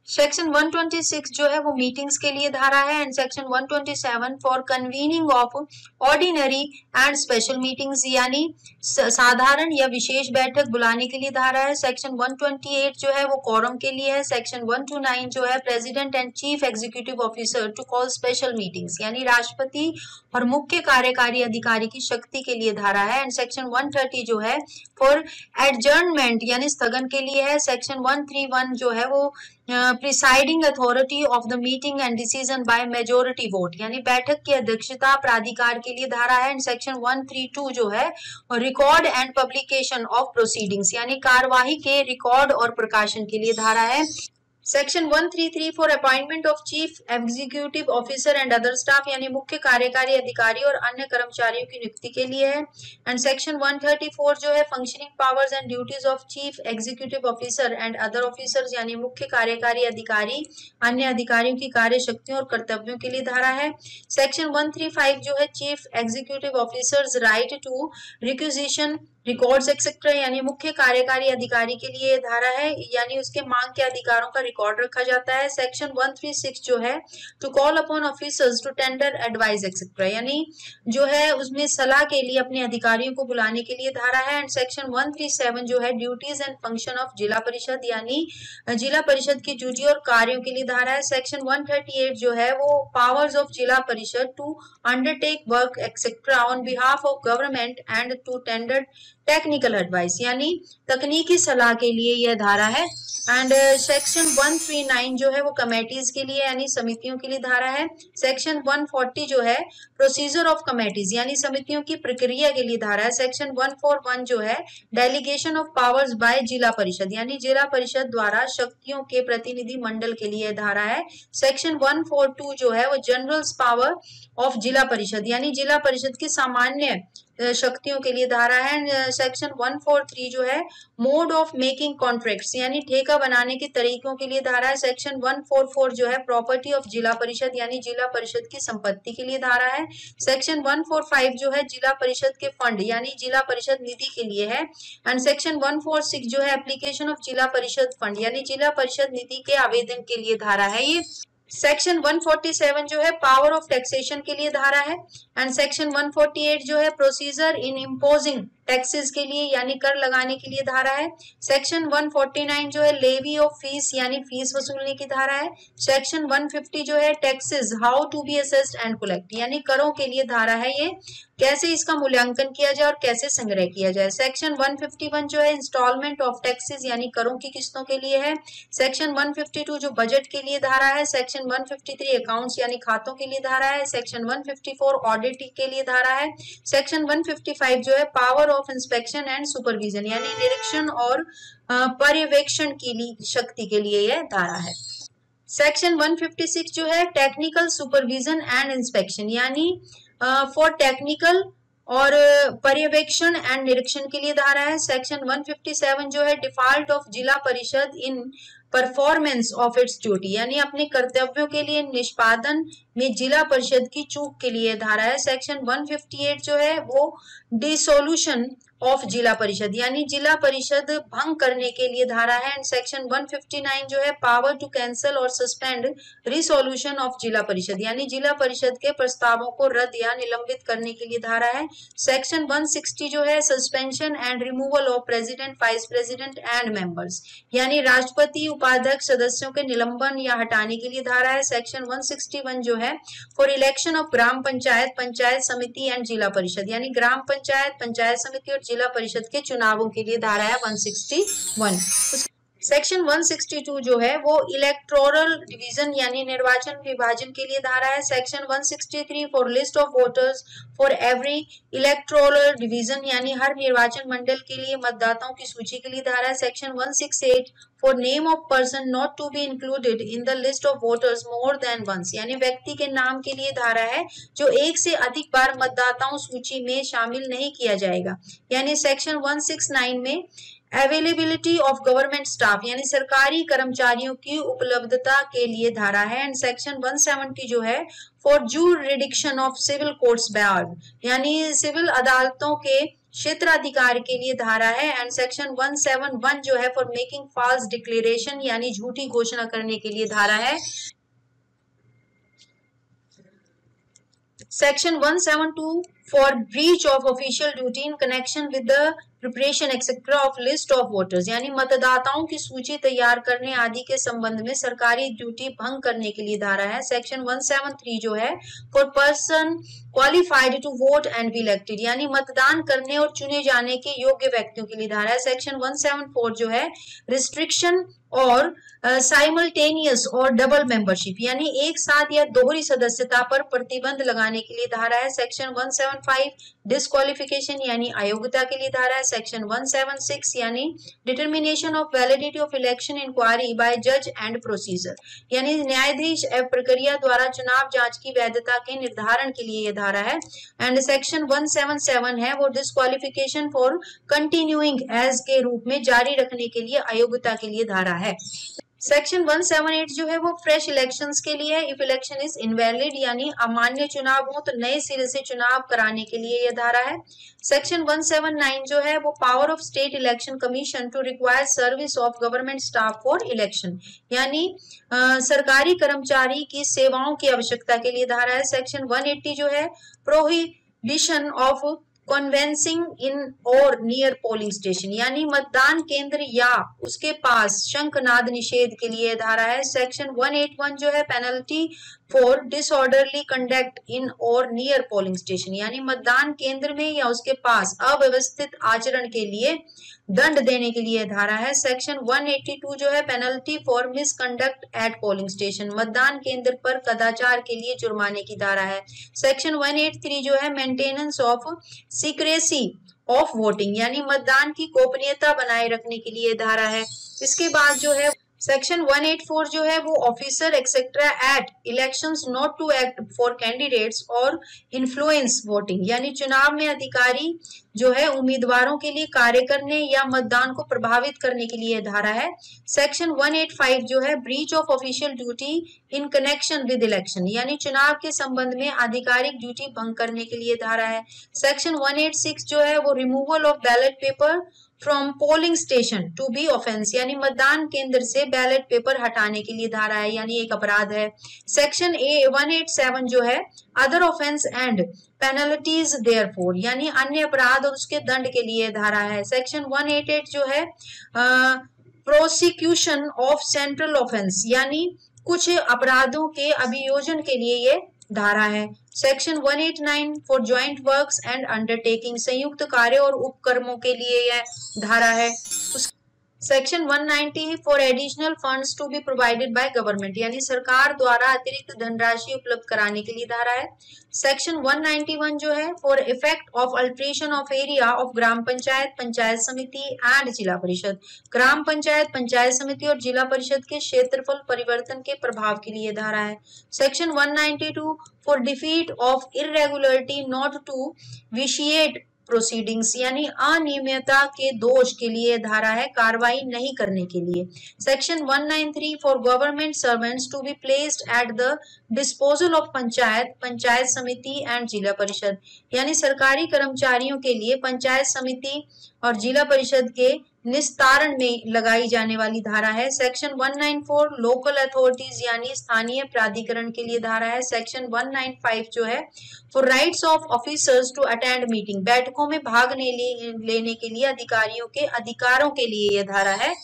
section 126 जो है वो मीटिंग्स के लिए धारा है। And section 127 for convening of ordinary and special meetings, यानी साधारण या विशेष बैठक बुलाने के लिए धारा है। सेक्शन 128 जो है वो कोरम के लिए है। सेक्शन 129 जो है president and chief executive officer to call special meetings, यानी राष्ट्रपति और मुख्य कार्यकारी अधिकारी की शक्ति के लिए धारा है। एंड सेक्शन 130 जो है फॉर एडजर्नमेंट, यानी स्थगन के लिए है। सेक्शन 131 जो है वो presiding authority of the meeting and decision by majority vote, यानी बैठक की अध्यक्षता प्राधिकार के लिए धारा है। एंड सेक्शन 132 जो है record and publication of proceedings, यानी कार्यवाही के रिकॉर्ड और प्रकाशन के लिए धारा है। Section 133 for appointment of chief executive officer and other staff, यानी मुख्य कार्यकारी अधिकारी और अन्य कर्मचारियों की नियुक्ति के लिए है। एंड सेक्शन 134 जो है functioning powers and duties of chief executive officer and other officers, यानी मुख्य कार्यकारी अधिकारी अन्य अधिकारियों की कार्य शक्तियों और कर्तव्यों के लिए धारा है। सेक्शन 135 जो है chief executive officer's right to requisition records etcetera, यानी मुख्य कार्यकारी अधिकारी के लिए धारा है, यानी उसके मांग के अधिकारों का रिकॉर्ड रखा जाता है। सेक्शन 136 जो है to call upon officers to tender advice etcetera, यानी जो है उसमें सलाह के लिए अपने अधिकारियों को बुलाने के लिए धारा है। एंड सेक्शन 137 जो है duties and function of zila Parishad, यानी जिला परिषद की ड्यूटी और कार्यों के लिए धारा है। सेक्शन 138 जो है वो powers of zila parishad to undertake work etcetera on behalf of government and to tender technical advice, यानी तकनीकी सलाह के लिए यह धारा है। एंड सेक्शन 139 जो है वो कमेटीज के लिए यानी समितियों के लिए धारा है। सेक्शन 140 जो है प्रोसीजर ऑफ कमेटीज यानी समितियों की प्रक्रिया के लिए धारा है। सेक्शन 141 जो है डेलीगेशन ऑफ पावर्स बाय जिला परिषद यानी जिला परिषद द्वारा शक्तियों के प्रतिनिधि मंडल के लिए धारा है। सेक्शन 142 जो है वो general power of zila Parishad यानी जिला परिषद की सामान्य शक्तियों के लिए धारा है। सेक्शन 143 जो है मोड ऑफ मेकिंग कॉन्ट्रैक्ट्स यानी ठेका बनाने के तरीकों के लिए धारा है। सेक्शन 144 जो है प्रॉपर्टी ऑफ जिला परिषद यानी जिला परिषद की संपत्ति के लिए धारा है। सेक्शन 145 जो है जिला परिषद के फंड यानी जिला परिषद निधि के लिए है। एंड सेक्शन 146 जो है एप्लीकेशन ऑफ जिला परिषद फंड यानी जिला परिषद निधि के आवेदन के लिए धारा है। ये सेक्शन 147 जो है पावर ऑफ टैक्सेशन के लिए धारा है। एंड सेक्शन 148 जो है प्रोसीजर इन इम्पोजिंग टैक्सेस के लिए यानी कर लगाने के लिए धारा है। सेक्शन 149 जो है लेवी ऑफ फीस यानी फीस वसूलने की धारा है। सेक्शन 150 जो है taxes how to be assessed and collect यानी करों के लिए धारा है, ये कैसे इसका मूल्यांकन किया जाए और कैसे संग्रह किया जाए। सेक्शन 151 जो है इंस्टॉलमेंट ऑफ टैक्सेस यानी करों की किस्तों के लिए है। सेक्शन 152 जो बजट के लिए धारा है। सेक्शन 153 अकाउंट्स यानी खातों के लिए धारा है। सेक्शन 154 ऑडिट के लिए धारा है। सेक्शन 155 जो है power of inspection and supervision, यानी निरीक्षण और पर्यवेक्षण की शक्ति के लिए यह धारा है। सेक्शन 156 जो है टेक्निकल सुपरविजन एंड इंस्पेक्शन, यानी फॉर टेक्निकल और पर्यवेक्षण एंड निरीक्षण के लिए धारा है। सेक्शन 157 जो है डिफॉल्ट ऑफ जिला परिषद इन परफॉर्मेंस ऑफ इट्स ड्यूटी, यानी अपने कर्तव्यों के लिए निष्पादन में जिला परिषद की चूक के लिए धारा है। सेक्शन 158 जो है वो डिसोल्यूशन ऑफ जिला परिषद, यानी जिला परिषद भंग करने के लिए धारा है। एंड सेक्शन 159 जो है पावर टू कैंसल और suspend resolution of zila Parishad, यानी जिला परिषद के प्रस्तावों को रद्द या निलंबित करने के लिए धारा है। सेक्शन 160 जो है suspension and removal of president, vice president and members, यानी राष्ट्रपति, उपाध्यक्ष, सदस्यों के निलंबन या हटाने के लिए धारा है। सेक्शन 161 जो है for election of gram panchayat, panchayat समिति एंड जिला परिषद, यानी ग्राम पंचायत, पंचायत समिति और जिला परिषद के चुनावों के लिए धारा है 161। सेक्शन 162 जो है वो इलेक्टोरल डिवीजन यानी निर्वाचन विभाजन के लिए धारा है। Section 163 for list of voters for every electoral division, यानी हर निर्वाचन मंडल के लिए मतदाताओं की सूची के लिए धारा है। Section 168 for name of person not to be included in the list of voters more than once, यानी व्यक्ति के नाम के लिए धारा है जो एक से अधिक बार मतदाताओं सूची में शामिल नहीं किया जाएगा। यानी सेक्शन 169 में अवेलेबिलिटी ऑफ गवर्नमेंट स्टाफ, यानी सरकारी कर्मचारियों की उपलब्धता के लिए धारा है। एंड सेक्शन 170 जो है for jurisdiction of civil courts bar, यानी सिविल अदालतों के क्षेत्राधिकार के लिए धारा है। एंड सेक्शन 171 जो है फॉर मेकिंग फॉल्स डिक्लेरेशन, यानी झूठी घोषणा करने के लिए धारा है। Section 172 for breach of official duty in connection with the preparation etcetera of list of voters, यानी मतदाताओं की सूची तैयार करने आदि के संबंध में सरकारी ड्यूटी भंग करने के लिए धारा है। सेक्शन 173 जो है for person qualified to vote and be elected, यानी मतदान करने और चुने जाने के योग्य व्यक्तियों के लिए धारा है। सेक्शन 174 जो है रिस्ट्रिक्शन और साइमल्टेनियस और डबल मेंबरशिप, यानी एक साथ या दोहरी सदस्यता पर प्रतिबंध लगाने के लिए धारा है। सेक्शन 175 डिस्क्वालिफिकेशन यानी अयोग्यता के लिए धारा है। सेक्शन 176 यानी determination of validity of election inquiry by जज एंड प्रोसीजर, यानी न्यायाधीश प्रक्रिया द्वारा चुनाव जांच की वैधता के निर्धारण के लिए यह धारा है। एंड सेक्शन 177 है वो डिस्क्वालिफिकेशन फॉर कंटिन्यूइंग एज के रूप में जारी रखने के लिए अयोग्यता के लिए धारा है। सेक्शन 178 जो है वो फ्रेश इलेक्शंस के लिए, इफ इलेक्शन इज इनवैलिड यानी अमान्य चुनाव हो तो नए सिरे से चुनाव कराने के लिए यह धारा है। सेक्शन 179 जो है वो power of state election commission to require service of government staff for election, यानी सरकारी कर्मचारी की सेवाओं की आवश्यकता के लिए धारा है। सेक्शन 180 जो है प्रोहिबिशन ऑफ कन्वेंसिंग इन और नियर पोलिंग स्टेशन, यानी मतदान केंद्र या उसके पास शंखनाद निषेध के लिए धारा है। सेक्शन 181 जो है penalty for disorderly conduct in और नियर पोलिंग स्टेशन, यानी मतदान केंद्र में या उसके पास अव्यवस्थित आचरण के लिए दंड देने के लिए धारा है। सेक्शन 182 जो है penalty for misconduct at polling station, मतदान केंद्र पर कदाचार के लिए जुर्माने की धारा है। सेक्शन 183 जो है maintenance of secrecy of voting, यानी मतदान की गोपनीयता बनाए रखने के लिए धारा है। इसके बाद जो है सेक्शन 184 जो है वो officer etcetera at elections not to act for candidates और इन्फ्लुएंस वोटिंग, यानी चुनाव में अधिकारी जो है उम्मीदवारों के लिए कार्य करने या मतदान को प्रभावित करने के लिए धारा है। सेक्शन 185 जो है breach of official duty in connection with election, यानी चुनाव के संबंध में आधिकारिक ड्यूटी भंग करने के लिए धारा है। सेक्शन 186 जो है वो removal of ballot paper from polling station to be offence, यानी मतदान केंद्र से बैलेट पेपर हटाने के लिए धारा है, यानी एक अपराध है। सेक्शन 187 जो है other offence and penalties therefore, यानी अन्य अपराध और उसके दंड के लिए धारा है। सेक्शन 188 जो है प्रोसिक्यूशन ऑफ सेंट्रल ऑफेंस, यानी कुछ अपराधों के अभियोजन के लिए ये धारा है। Section 189 for joint works and undertaking, संयुक्त कार्य और उपक्रमों के लिए यह धारा है। Section 190 for additional funds to be provided by government, यानी सरकार द्वारा अतिरिक्त धनराशि उपलब्ध कराने के लिए धारा है। सेक्शन 191 जो है for effect of alteration of area of gram panchayat, panchayat समिति एंड जिला परिषद, ग्राम पंचायत, पंचायत समिति और जिला परिषद के क्षेत्रफल परिवर्तन के प्रभाव के लिए धारा है। Section 192 for defeat of irregularity not to vitiate proceedings, यानी अनियमितता के दोष के लिए धारा है, कार्रवाई नहीं करने के लिए। Section 193 for government servants to be placed at the disposal of panchayat, panchayat समिति एंड जिला परिषद, यानी सरकारी कर्मचारियों के लिए पंचायत समिति और जिला परिषद के निस्तारण में लगाई जाने वाली धारा है। सेक्शन 194 लोकल अथॉरिटीज यानी स्थानीय प्राधिकरण के लिए धारा है। सेक्शन 195 जो है for rights of officers to attend meeting, बैठकों में भाग लेने के लिए अधिकारियों के अधिकारों के लिए यह धारा है।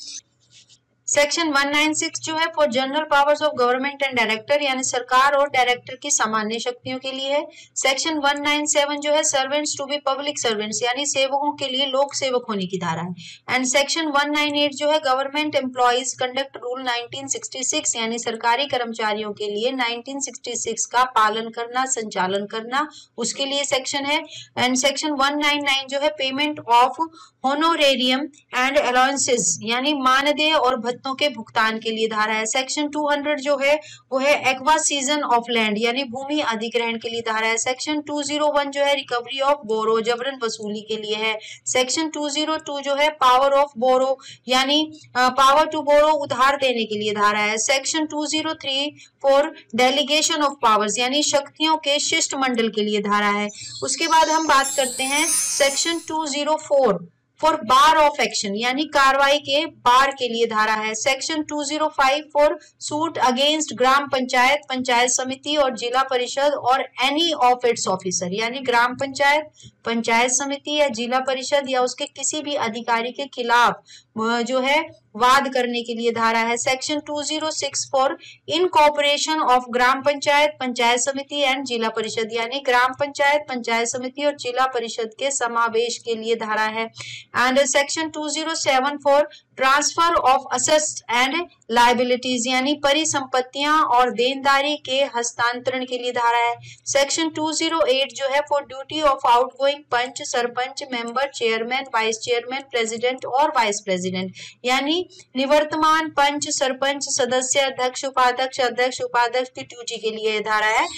सेक्शन 196 जो है for general powers of government and director, यानी सरकार और डायरेक्टर की सामान्य शक्तियों के लिए है। सेक्शन 197 जो है servants to be public servants, यानी सेवकों के लिए लोक सेवक होने की धारा है। एंड सेक्शन 198 जो है गवर्नमेंट एम्प्लॉइज कंडक्ट रूल 1966, यानी सरकारी कर्मचारियों के लिए 1966 का पालन करना, संचालन करना, उसके लिए सेक्शन है। एंड सेक्शन 199 जो है पेमेंट ऑफ होनोरेरियम एंड अलाउंसेस, यानी मानदेय और भत्तों के भुगतान के लिए धारा है। सेक्शन 200 जो है वो है एक्वा सीजन ऑफ लैंड, यानी भूमि अधिग्रहण के लिए धारा है। सेक्शन 201 जो है रिकवरी ऑफ बोरो, जबरन वसूली के लिए है। सेक्शन 202 जो है पावर ऑफ बोरो, यानी पावर टू बोरो, उधार देने के लिए धारा है। Section 203 for delegation of powers, यानी शक्तियों के शिष्टमंडल के लिए धारा है। उसके बाद हम बात करते हैं section 204 for bar of action, यानी कार्रवाई के बार के लिए धारा है। सेक्शन 205 फॉर सूट अगेंस्ट ग्राम पंचायत, पंचायत समिति और जिला परिषद और एनी ऑफ इट्स ऑफिसर, यानी ग्राम पंचायत, पंचायत समिति या जिला परिषद या उसके किसी भी अधिकारी के खिलाफ जो है वाद करने के लिए धारा है। Section 206 for incorporation of gram panchayat, panchayat समिति एंड जिला परिषद, यानी ग्राम पंचायत, पंचायत समिति और जिला परिषद के समावेश के लिए धारा है। And section 207 for transfer of assets and liabilities, यानी परिसंपत्तियां और देनदारी के हस्तांतरण के लिए धारा है। सेक्शन 208 जो है for duty of outgoing panch, sarpanch, member, chairman, vice chairman, president और वाइस प्रेसिडेंट, यानी निवर्तमान पंच, सरपंच, सदस्य, अध्यक्ष, उपाध्यक्ष, अध्यक्ष, उपाध्यक्ष की ड्यूटी के लिए धारा है।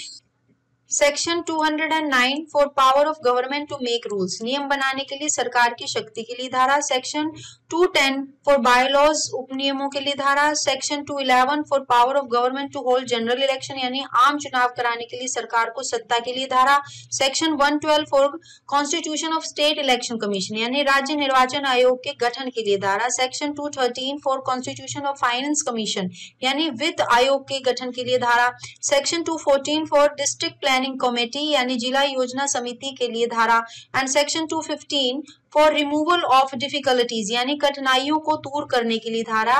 Section 209 for power of government to make rules, नियम बनाने के लिए सरकार की शक्ति के लिए धारा। सेक्शन 210 फॉर बायलॉज, उपनियमों के लिए धारा। Section 211 for power of government to hold general election, यानी आम चुनाव कराने के लिए सरकार को सत्ता के लिए धारा। Section 112 for constitution of state election commission, यानी राज्य निर्वाचन आयोग के गठन के लिए धारा। Section 213 for constitution of finance commission, यानी वित्त आयोग के गठन के लिए धारा। Section 214 for district planning committee, यानी जिला योजना समिति के लिए धारा। And section 215 for removal of difficulties, यानी कठिनाइयों को दूर करने के लिए धारा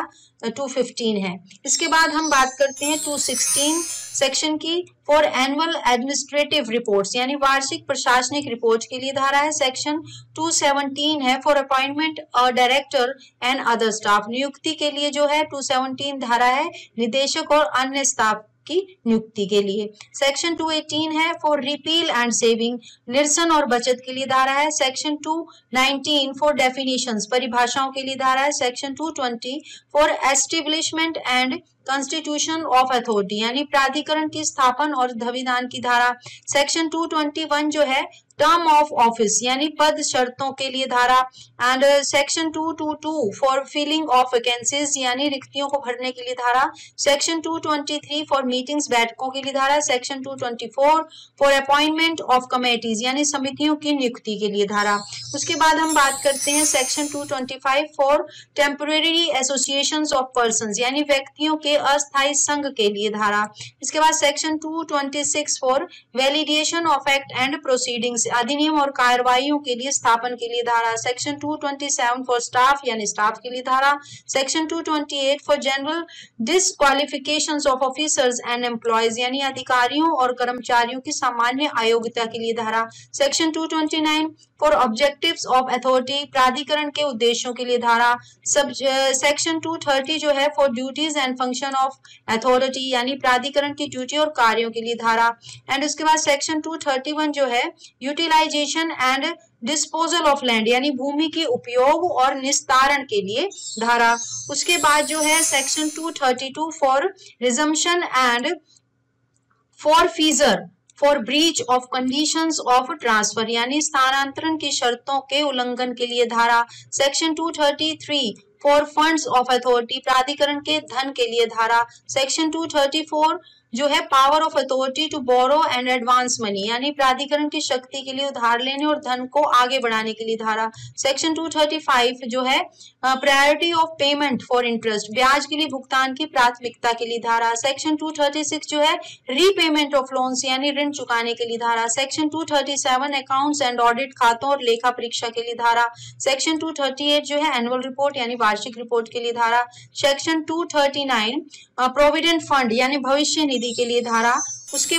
215 है। इसके बाद हम बात करते हैं 216 सेक्शन की फॉर एनुअल एडमिनिस्ट्रेटिव रिपोर्ट्स, यानी वार्षिक प्रशासनिक रिपोर्ट के लिए धारा है। सेक्शन 217 है for appointment director and other staff, नियुक्ति के लिए जो है 217 धारा है, निदेशक और अन्य स्टाफ की नियुक्ति के लिए। सेक्शन 218 है फॉर रिपील एंड सेविंग, निरसन और बचत के लिए धारा है। सेक्शन 219 फॉर डेफिनेशंस, परिभाषाओं के लिए धारा है। Section 220 for establishment and constitution of authority, यानी प्राधिकरण की स्थापन और संविधान की धारा। सेक्शन 221 जो है टर्म ऑफ ऑफिस, यानी पद शर्तों के लिए धारा। And section 222 for filling of vacancies, यानी रिक्तियों को भरने के लिए धारा। सेक्शन 223 फॉर मीटिंग्स, बैठकों के लिए धारा। Section 224 for appointment of committees, यानी समितियों की नियुक्ति के लिए धारा। उसके बाद हम बात करते हैं section 225 for temporary associations of persons, यानी व्यक्तियों के अस्थायी संघ के लिए धारा। इसके बाद section 226 for validation of act and proceedings अधिनियम और कार्रवाइयों के लिए स्थापन के लिए धारा। सेक्शन 227 फॉर स्टाफ यानी स्टाफ के लिए धारा। Section 228 for general disqualifications of officers and employees यानी अधिकारियों और कर्मचारियों की सामान्य अयोग्यता के लिए धारा। Section 229 for objectives of authority प्राधिकरण के उद्देश्यों के लिए धारा। सेक्शन 230 जो है for duties and function of authority यानी प्राधिकरण की ड्यूटी और कार्यों के लिए धारा। एंड उसके बाद सेक्शन 231 जो है utilisation and disposal of land यानी भूमि के उपयोग और निस्तारण के लिए धारा। उसके बाद जो है section 232 for resumption and for forfeiture for breach of conditions of transfer यानी स्थानांतरण की शर्तों के उल्लंघन के लिए धारा। Section 233 for funds of authority प्राधिकरण के धन के लिए धारा। सेक्शन 234 जो है power of authority to borrow and advance money यानी प्राधिकरण की शक्ति के लिए उधार लेने और धन को आगे बढ़ाने के लिए धारा। सेक्शन 235 जो है priority of payment for interest ब्याज के लिए भुगतान की प्राथमिकता के लिए धारा। सेक्शन 236 जो है रीपेमेंट ऑफ लोन्स यानी ऋण चुकाने के लिए धारा। सेक्शन 237 अकाउंट्स एंड ऑडिट खातों और लेखा परीक्षा के लिए धारा। सेक्शन 238 जो है एनुअल रिपोर्ट यानी वार्षिक रिपोर्ट के लिए धारा। सेक्शन 239 प्रोविडेंट फंड यानी भविष्य निधि के लिए धारा। उसके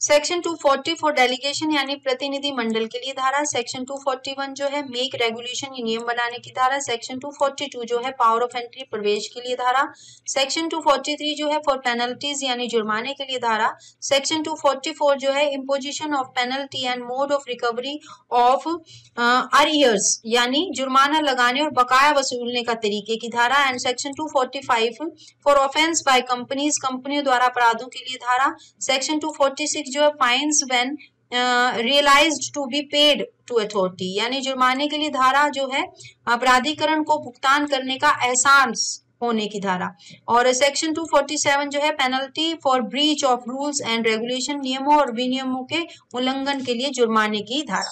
सेक्शन 240 फॉर डेलीगेशन यानी प्रतिनिधि मंडल के लिए धारा। सेक्शन 241 जो है मेक रेगुलेशन नियम बनाने की धारा। सेक्शन 242 जो है पावर ऑफ एंट्री प्रवेश के लिए धारा। सेक्शन 243 जो है फॉर पेनल्टीज यानी जुर्माने के लिए धारा। सेक्शन 244 जो है imposition of penalty and mode of recovery of arrears यानी जुर्माना लगाने और बकाया वसूलने का तरीके की धारा। And section 245 for offence by companies कंपनियों द्वारा अपराधों के लिए धारा। सेक्शन 246 जो है fines when realised to be paid to authority यानी जुर्माने के लिए धारा जो है प्राधिकरण को भुगतान करने का एहसास होने की धारा। और सेक्शन 247 जो है penalty for breach of rules and regulation नियमों और विनियमों के उल्लंघन के लिए जुर्माने की धारा।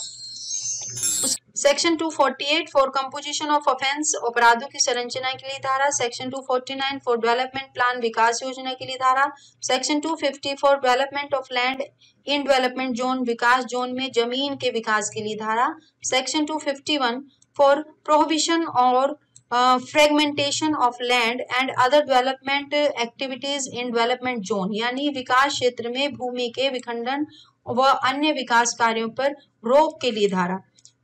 Section 248 for composition of offence अपराधों की संरचना के लिए धारा। सेक्शन 249 फॉर डेवलपमेंट प्लान विकास योजना के लिए धारा। Section 250 for development of land in development zone Vikas zone में जमीन के विकास के लिए धारा। सेक्शन 251 फॉर प्रोहिबिशन और fragmentation of land and other development activities in development zone यानी विकास क्षेत्र में भूमि के विखंडन व अन्य विकास कार्यों पर रोक के लिए धारा।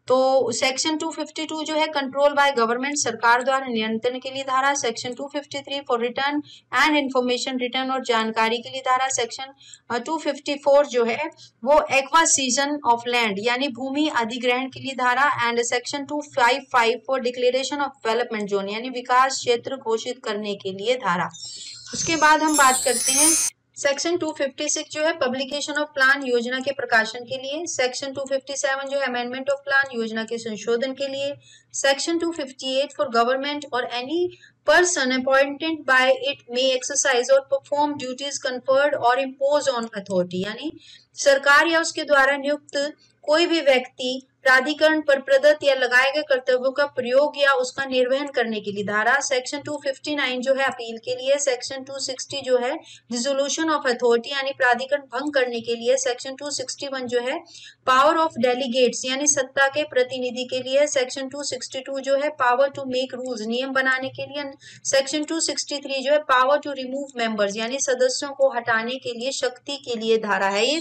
तो सेक्शन 252 जो है कंट्रोल बाय गवर्नमेंट सरकार द्वारा नियंत्रण के लिए धारा। Section 253 for return and information return और जानकारी के लिए धारा। सेक्शन 254 जो है वो एक्वासीजन ऑफ लैंड यानी भूमि अधिग्रहण के लिए धारा। And section 255 for declaration of development zone यानी विकास क्षेत्र घोषित करने के लिए धारा। उसके बाद हम बात करते हैं सेक्शन 256 जो है पब्लिकेशन ऑफ प्लान योजना के प्रकाशन के लिए। सेक्शन 257 जो है अमेंडमेंट ऑफ प्लान योजना के संशोधन के लिए। सेक्शन 258 फॉर गवर्नमेंट और any person appointed by it may exercise or perform duties conferred or impose on authority यानी सरकार या उसके द्वारा नियुक्त कोई भी व्यक्ति प्राधिकरण पर प्रदत्त या लगाए गए कर्तव्यों का प्रयोग या उसका निर्वहन करने के लिए धारा। सेक्शन 259 जो है अपील के लिए। सेक्शन 260 जो है डिसोल्यूशन ऑफ अथॉरिटी यानी प्राधिकरण भंग करने के लिए। सेक्शन 261 जो है पावर ऑफ डेलीगेट्स यानी सत्ता के प्रतिनिधि के लिए। सेक्शन 262 जो है पावर टू मेक रूल्स नियम बनाने के लिए। सेक्शन 263 जो है पावर टू रिमूव मेंबर्स यानी सदस्यों को हटाने के लिए शक्ति के लिए धारा है ये।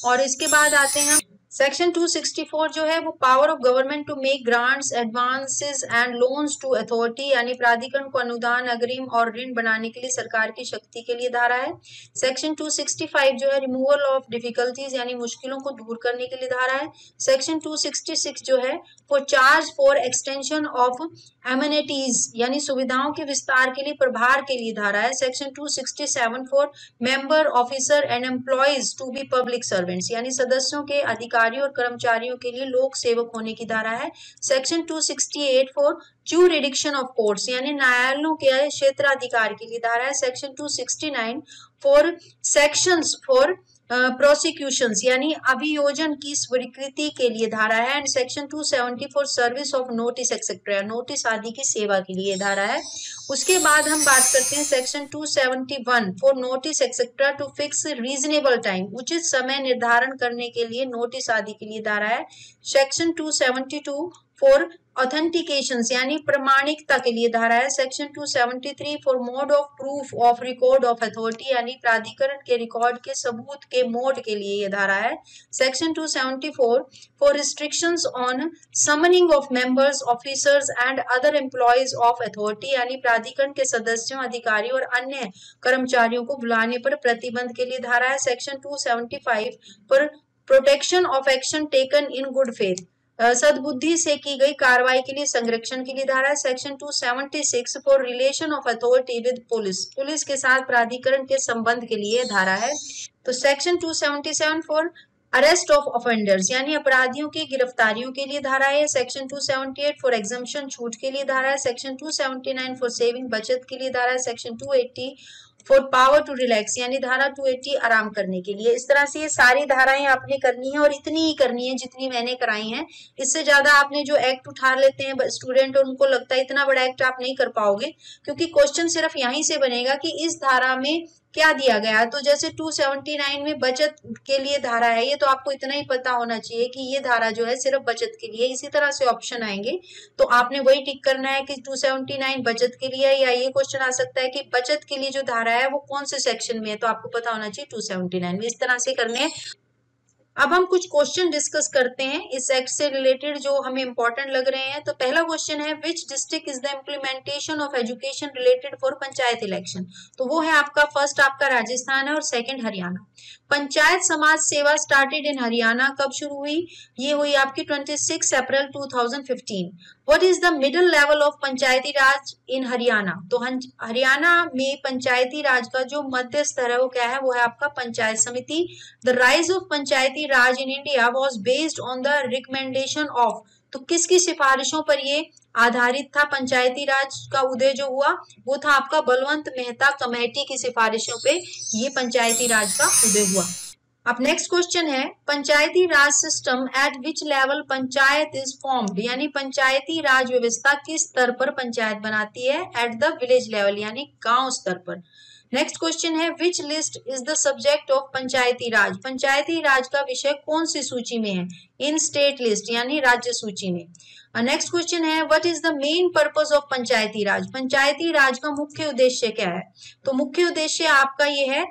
और इसके बाद आते हैं सेक्शन 264 जो है वो power of government to make grants advances and loans to authority यानी प्राधिकरण को अनुदान अग्रिम और ऋण बनाने के लिए सरकार की शक्ति के लिए धारा है। सेक्शन 265 जो है रिमूवल ऑफ डिफिकल्टीज यानी मुश्किलों को दूर करने के लिए धारा है। सेक्शन 266 जो है for charge for extension of amenities यानी सुविधाओं के विस्तार के लिए प्रभार के लिए धारा है। Section 267 for member officer and employees to be public servants यानी सदस्यों के अधिकारियों और कर्मचारियों के लिए लोक सेवक होने की धारा है। Section 268 for jurisdiction of courts यानी न्यायालयों के क्षेत्राधिकार के लिए धारा है। Section 269 for sections for prosecutions यानी अभियोजन की स्वीकृति के लिए धारा है। And section 270 for service of notice etcetera, notice आदि की सेवा के लिए धारा है। उसके बाद हम बात करते हैं section 271 for notice etcetera to fix reasonable time, उचित समय निर्धारण करने के लिए नोटिस आदि के लिए धारा है। सेक्शन 272 फॉर ऑथेंटिकेशंस यानी प्रमाणिकता के लिए धारा है। Section 273 for mode of proof of record of authority यानी प्राधिकरण के रिकॉर्ड के सबूत के मोड के लिए यह धारा है। Section 274 for restrictions on summoning of members officers and other employees of authority यानी प्राधिकरण के सदस्यों, अधिकारियों और अन्य कर्मचारियों को बुलाने पर प्रतिबंध के लिए धारा है। Section 275 for protection of action taken in good faith, सद्बुद्धि से की गई कार्रवाई के लिए संरक्षण के लिए धारा है। Section 276 for relation of authority with police, police के साथ प्राधिकरण के संबंध के लिए धारा है। तो section 277 for arrest of offenders यानी अपराधियों की गिरफ्तारियों के लिए धारा है। सेक्शन 278 फॉर एग्जम्पशन, छूट के लिए धारा है। सेक्शन 279 फॉर सेविंग, बचत के लिए धारा है। Section 280 for power to relax यानी धारा 280 आराम करने के लिए। इस तरह से ये सारी धाराएं आपने करनी है और इतनी ही करनी है जितनी मैंने कराई हैं। इससे ज्यादा आपने जो एक्ट उठा लेते हैं स्टूडेंट और उनको लगता है इतना बड़ा एक्ट आप नहीं कर पाओगे, क्योंकि क्वेश्चन सिर्फ यहीं से बनेगा कि इस धारा में क्या दिया गया है। तो जैसे 279 में बचत के लिए धारा है, ये तो आपको इतना ही पता होना चाहिए कि ये धारा जो है सिर्फ बचत के लिए। इसी तरह से ऑप्शन आएंगे तो आपने वही टिक करना है कि 279 बचत के लिए है, या ये क्वेश्चन आ सकता है कि बचत के लिए जो धारा है वो कौन से सेक्शन में है, तो आपको पता होना चाहिए 279 में। इस तरह से करने हैं। अब हम कुछ क्वेश्चन डिस्कस करते हैं इस एक्ट से रिलेटेड जो हमें इंपॉर्टेंट लग रहे हैं। तो पहला क्वेश्चन है which district is the implementation of education related for panchayat election, तो वो है आपका फर्स्ट आपका राजस्थान है और सेकंड हरियाणा। पंचायत समाज सेवा स्टार्टेड इन हरियाणा कब शुरू हुई, ये हुई आपकी 26 अप्रैल 2015। What is the middle level of Panchayati Raj in Haryana, तो हरियाणा में पंचायती राज का जो मध्य स्तर है वो क्या है, वो है आपका पंचायत समिति। The rise of Panchayati Raj in India was based on the recommendation of, तो किसकी सिफारिशों पर ये आधारित था पंचायती राज का उदय जो हुआ, वो था आपका बलवंत मेहता कमेटी की सिफारिशों पे ये पंचायती राज का उदय हुआ। अब नेक्स्ट क्वेश्चन है पंचायती राज system at which level panchayat is formed, यानी पंचायती राज व्यवस्था किस स्तर पर पंचायत बनाती है, एट द विलेज लेवल यानी गांव स्तर पर। नेक्स्ट क्वेश्चन है which list is the subject of पंचायती राज, पंचायती राज का विषय कौन सी सूची में है, इन स्टेट लिस्ट यानी राज्य सूची में। नेक्स्ट क्वेश्चन है what is the main purpose of पंचायती राज, पंचायती राज का मुख्य उद्देश्य क्या है, तो मुख्य उद्देश्य आपका ये है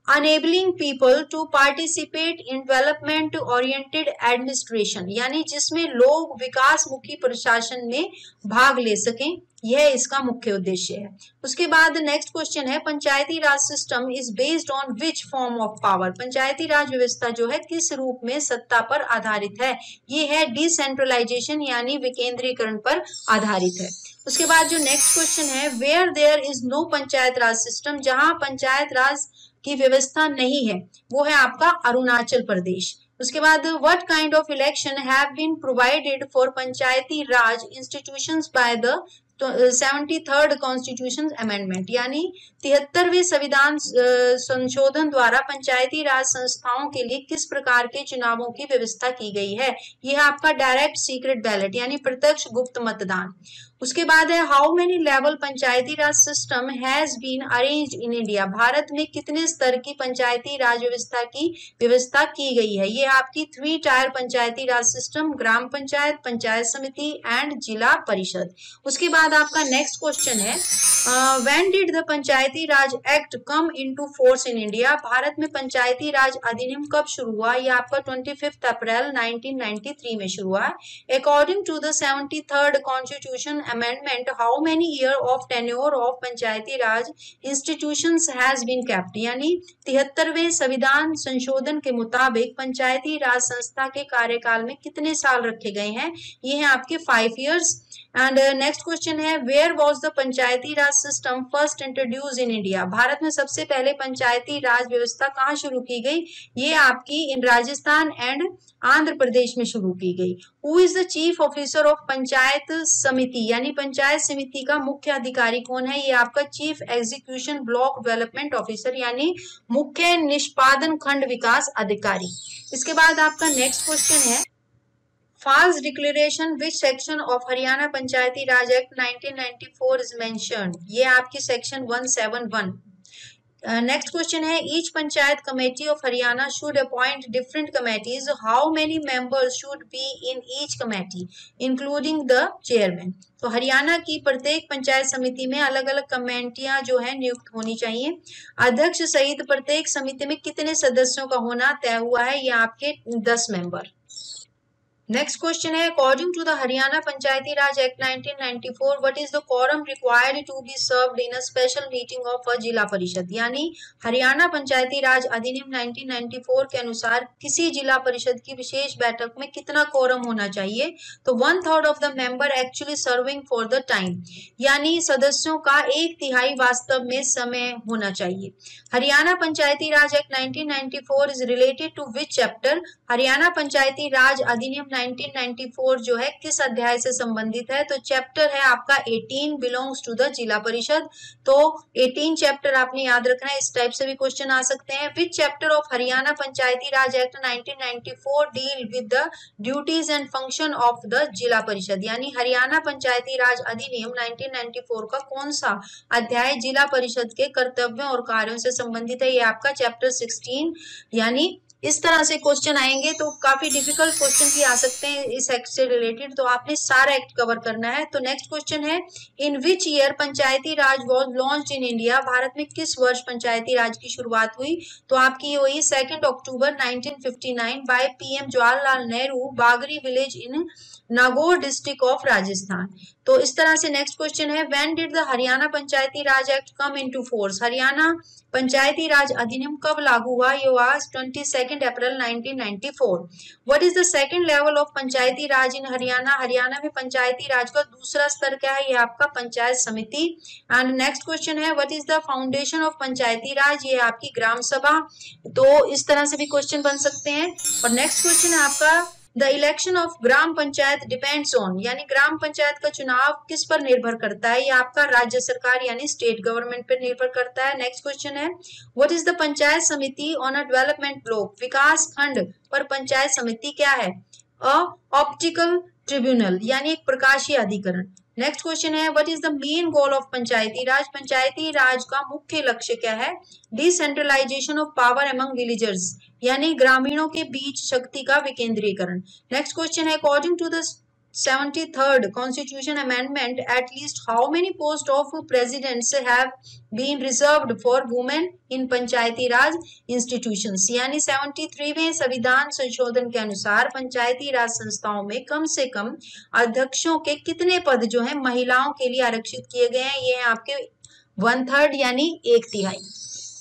enabling people to participate in development oriented administration, यानी जिसमें लोग विकास मुखी प्रशासन में भाग ले सकें, यह इसका मुख्य उद्देश्य है। उसके बाद नेक्स्ट क्वेश्चन है पंचायती राज system is based on which form of power, panchayati राज व्यवस्था जो है किस रूप में सत्ता पर आधारित है, ये है डिसेंट्रलाइजेशन यानी विकेंद्रीकरण पर आधारित है। उसके बाद जो नेक्स्ट क्वेश्चन है where there is no panchayat raj system, जहां पंचायत राज की व्यवस्था नहीं है वो है आपका अरुणाचल प्रदेश। उसके बाद what kind of election have been provided for panchayati Raj institutions by the 73rd constitution amendment, यानी 73वें संविधान संशोधन द्वारा पंचायती राज संस्थाओं के लिए किस प्रकार के चुनावों की व्यवस्था की गई है, यह आपका डायरेक्ट सीक्रेट बैलेट यानी प्रत्यक्ष गुप्त मतदान। उसके बाद है how many level panchayati Raj system has been arranged in India, Bharat में कितने स्तर की पंचायती राज व्यवस्था की गई है, ये आपकी 3 टायर पंचायती राज सिस्टम, ग्राम पंचायत, पंचायत समिति एंड जिला परिषद। उसके बाद आपका नेक्स्ट क्वेश्चन है when did the Panchayati Raj act come into force in India, Bharat में पंचायती राज अधिनियम कब शुरू हुआ, ये आपका 25 अप्रैल 1993 में शुरू हुआ। According to the 73rd constitution amendment how many year of tenure of panchayati raj institutions has been kept, यानी 73वें संविधान संशोधन के मुताबिक पंचायती राज संस्था के कार्यकाल में कितने साल रखे गए हैं, ये हैं आपके 5 years। एंड नेक्स्ट क्वेश्चन है where was the Panchayati Raj system first introduce in India? Bharat में सबसे पहले पंचायती राज व्यवस्था कहाँ शुरू की गई? ये आपकी इन राजस्थान एंड आंध्र प्रदेश में शुरू की गई। Who is the chief officer of panchayat samiti? यानी पंचायत समिति का मुख्य अधिकारी कौन है? ये आपका chief execution block development officer यानी मुख्य निष्पादन खंड विकास अधिकारी। इसके बाद आपका नेक्स्ट क्वेश्चन है False declaration which section of Haryana Panchayati Raj Act 1994 is mentioned? ये आपकी section 171। नेक्स्ट क्वेश्चन है each panchayat committee of Haryana should appoint different committees, how many members should be in each committee including the chairman? तो हरियाणा की प्रत्येक पंचायत समिति में अलग अलग कमेटियां जो है नियुक्त होनी चाहिए। अध्यक्ष सहित प्रत्येक समिति में कितने सदस्यों का होना तय हुआ है? ये आपके 10 मेंबर। नेक्स्ट क्वेश्चन है according to the Haryana Panchayati Raj act 1994 what is the quorum required to be served in a special meeting of a Zila Parishad? यानी हरियाणा पंचायती राज अधिनियम 1994 के अनुसार किसी जिला परिषद की विशेष बैठक में कितना कोरम होना चाहिए? तो 1/3 of the member actually serving for the time, यानी सदस्यों का 1/3 वास्तव में समय होना चाहिए। हरियाणा पंचायती Raj act 1994 is related to which chapter? Haryana पंचायती राज अधिनियम 1994 जो है किस अध्याय से संबंधित है? तो चैप्टर है आपका 18 बिलोंग्स टू द जिला परिषद। तो 18 चैप्टर आपने याद रखना है, इस टाइप से भी क्वेश्चन आ सकते हैं। विच chapter of Haryana Panchayati Raj act 1994 deal with the duties and function of the जिला परिषद? यानी हरियाणा पंचायती राज अधिनियम 1994 का कौन सा अध्याय जिला परिषद के कर्तव्यों और कार्यों से संबंधित है? ये आपका चैप्टर 16। यानी इस तरह से क्वेश्चन आएंगे तो काफी डिफिकल्ट क्वेश्चन भी आ सकते हैं इस एक्ट से रिलेटेड, तो आपने सारा एक्ट कवर करना है। तो नेक्स्ट क्वेश्चन है in which year Panchayati Raj was launched in India? Bharat में किस वर्ष पंचायती राज की शुरुआत हुई? तो आपकी ये हुई 2 October 1959 by PM Jawaharlal Nehru, Bagri village in Nagaur district of Rajasthan. तो इस तरह से नेक्स्ट क्वेश्चन है when did the Haryana Panchayati Raj act come into force? Haryana पंचायती राज अधिनियम कब लागू हुआ? ये हुआ 22 अप्रैल 1994। What is the second level of Panchayati Raj in Haryana? Haryana में पंचायती राज का दूसरा स्तर क्या है? ये आपका पंचायत समिति। एंड नेक्स्ट क्वेश्चन है what is the foundation of पंचायती राज? ये आपकी ग्राम सभा। तो इस तरह से भी क्वेश्चन बन सकते हैं। और नेक्स्ट क्वेश्चन है आपका the election of gram panchayat depends on, यानी ग्राम पंचायत का चुनाव किस पर निर्भर करता है? ये आपका राज्य सरकार यानी स्टेट गवर्नमेंट पर निर्भर करता है। नेक्स्ट क्वेश्चन है व्हाट इज द पंचायत समिति ऑन अ डेवलपमेंट ब्लॉक? विकास खंड पर पंचायत समिति क्या है? अ ऑप्टिकल ट्रिब्यूनल यानी एक प्रकाशीय अधिकरण। नेक्स्ट क्वेश्चन है what is the main goal of पंचायती राज? पंचायती राज का मुख्य लक्ष्य क्या है? Decentralisation of power among villagers, यानी ग्रामीणों के बीच शक्ति का विकेंद्रीकरण। नेक्स्ट क्वेश्चन है according to the 73rd Constitution Amendment, at least how many posts of presidents have been reserved for women in Panchayati raj institutions? यानी 73वें संविधान संशोधन के अनुसार पंचायती राज संस्थाओं में कम से कम अध्यक्षों के कितने पद जो है महिलाओं के लिए आरक्षित किए गए हैं? ये है आपके 1/3 यानी 1/3।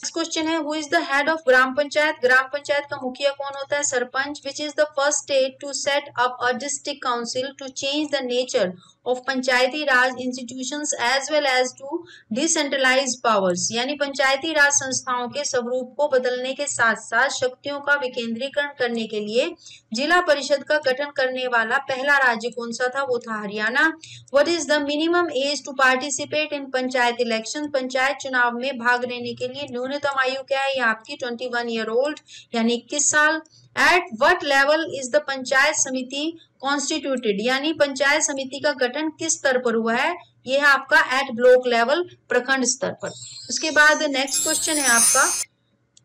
नेक्स्ट क्वेश्चन है who is the head of gram panchayat? ग्राम पंचायत का मुखिया कौन होता है? Sarpanch. Which is the first state to set up a district council to change the nature of Panchayati Raj institutions as well as to decentralise powers? यानी पंचायती राज संस्थाओं के स्वरूप को बदलने के साथ साथ शक्तियों का विकेंद्रीकरण करने के लिए जिला परिषद का गठन करने वाला पहला राज्य कौन सा था? वो था Haryana. What is the minimum age to participate in panchayat election? Panchayat चुनाव में भाग लेने के लिए न्यूनतम आयु क्या है? ये आपकी 21 ईयर ओल्ड यानी 21 साल। At what level is the panchayat समिति कॉन्स्टिट्यूटेड? यानी पंचायत समिति का गठन किस स्तर पर हुआ है? यह है आपका एट ब्लॉक लेवल, प्रखंड स्तर पर। उसके बाद नेक्स्ट क्वेश्चन है आपका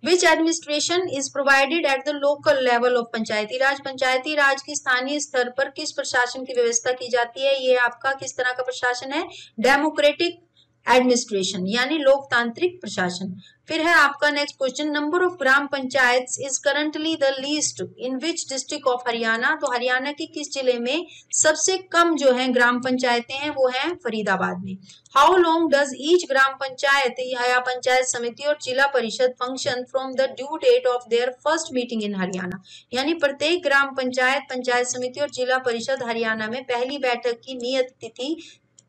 which administration is provided at the local level of पंचायती राज? पंचायती राज की स्थानीय स्तर पर किस प्रशासन की व्यवस्था की जाती है? ये आपका किस तरह का प्रशासन है? डेमोक्रेटिक एडमिनिस्ट्रेशन यानी लोकतांत्रिक प्रशासन। फिर है आपका next question, number of gram panchayat is currently the least in which district of Haryana. तो हरियाणा के किस जिले में सबसे कम जो है ग्राम पंचायतें हैं वो है फरीदाबाद में। How long does each gram panchayat या पंचायत समिति और zila parishad function from the due date of their first meeting in Haryana. यानी प्रत्येक ग्राम पंचायत, पंचायत समिति और जिला परिषद हरियाणा में पहली बैठक की नियत तिथि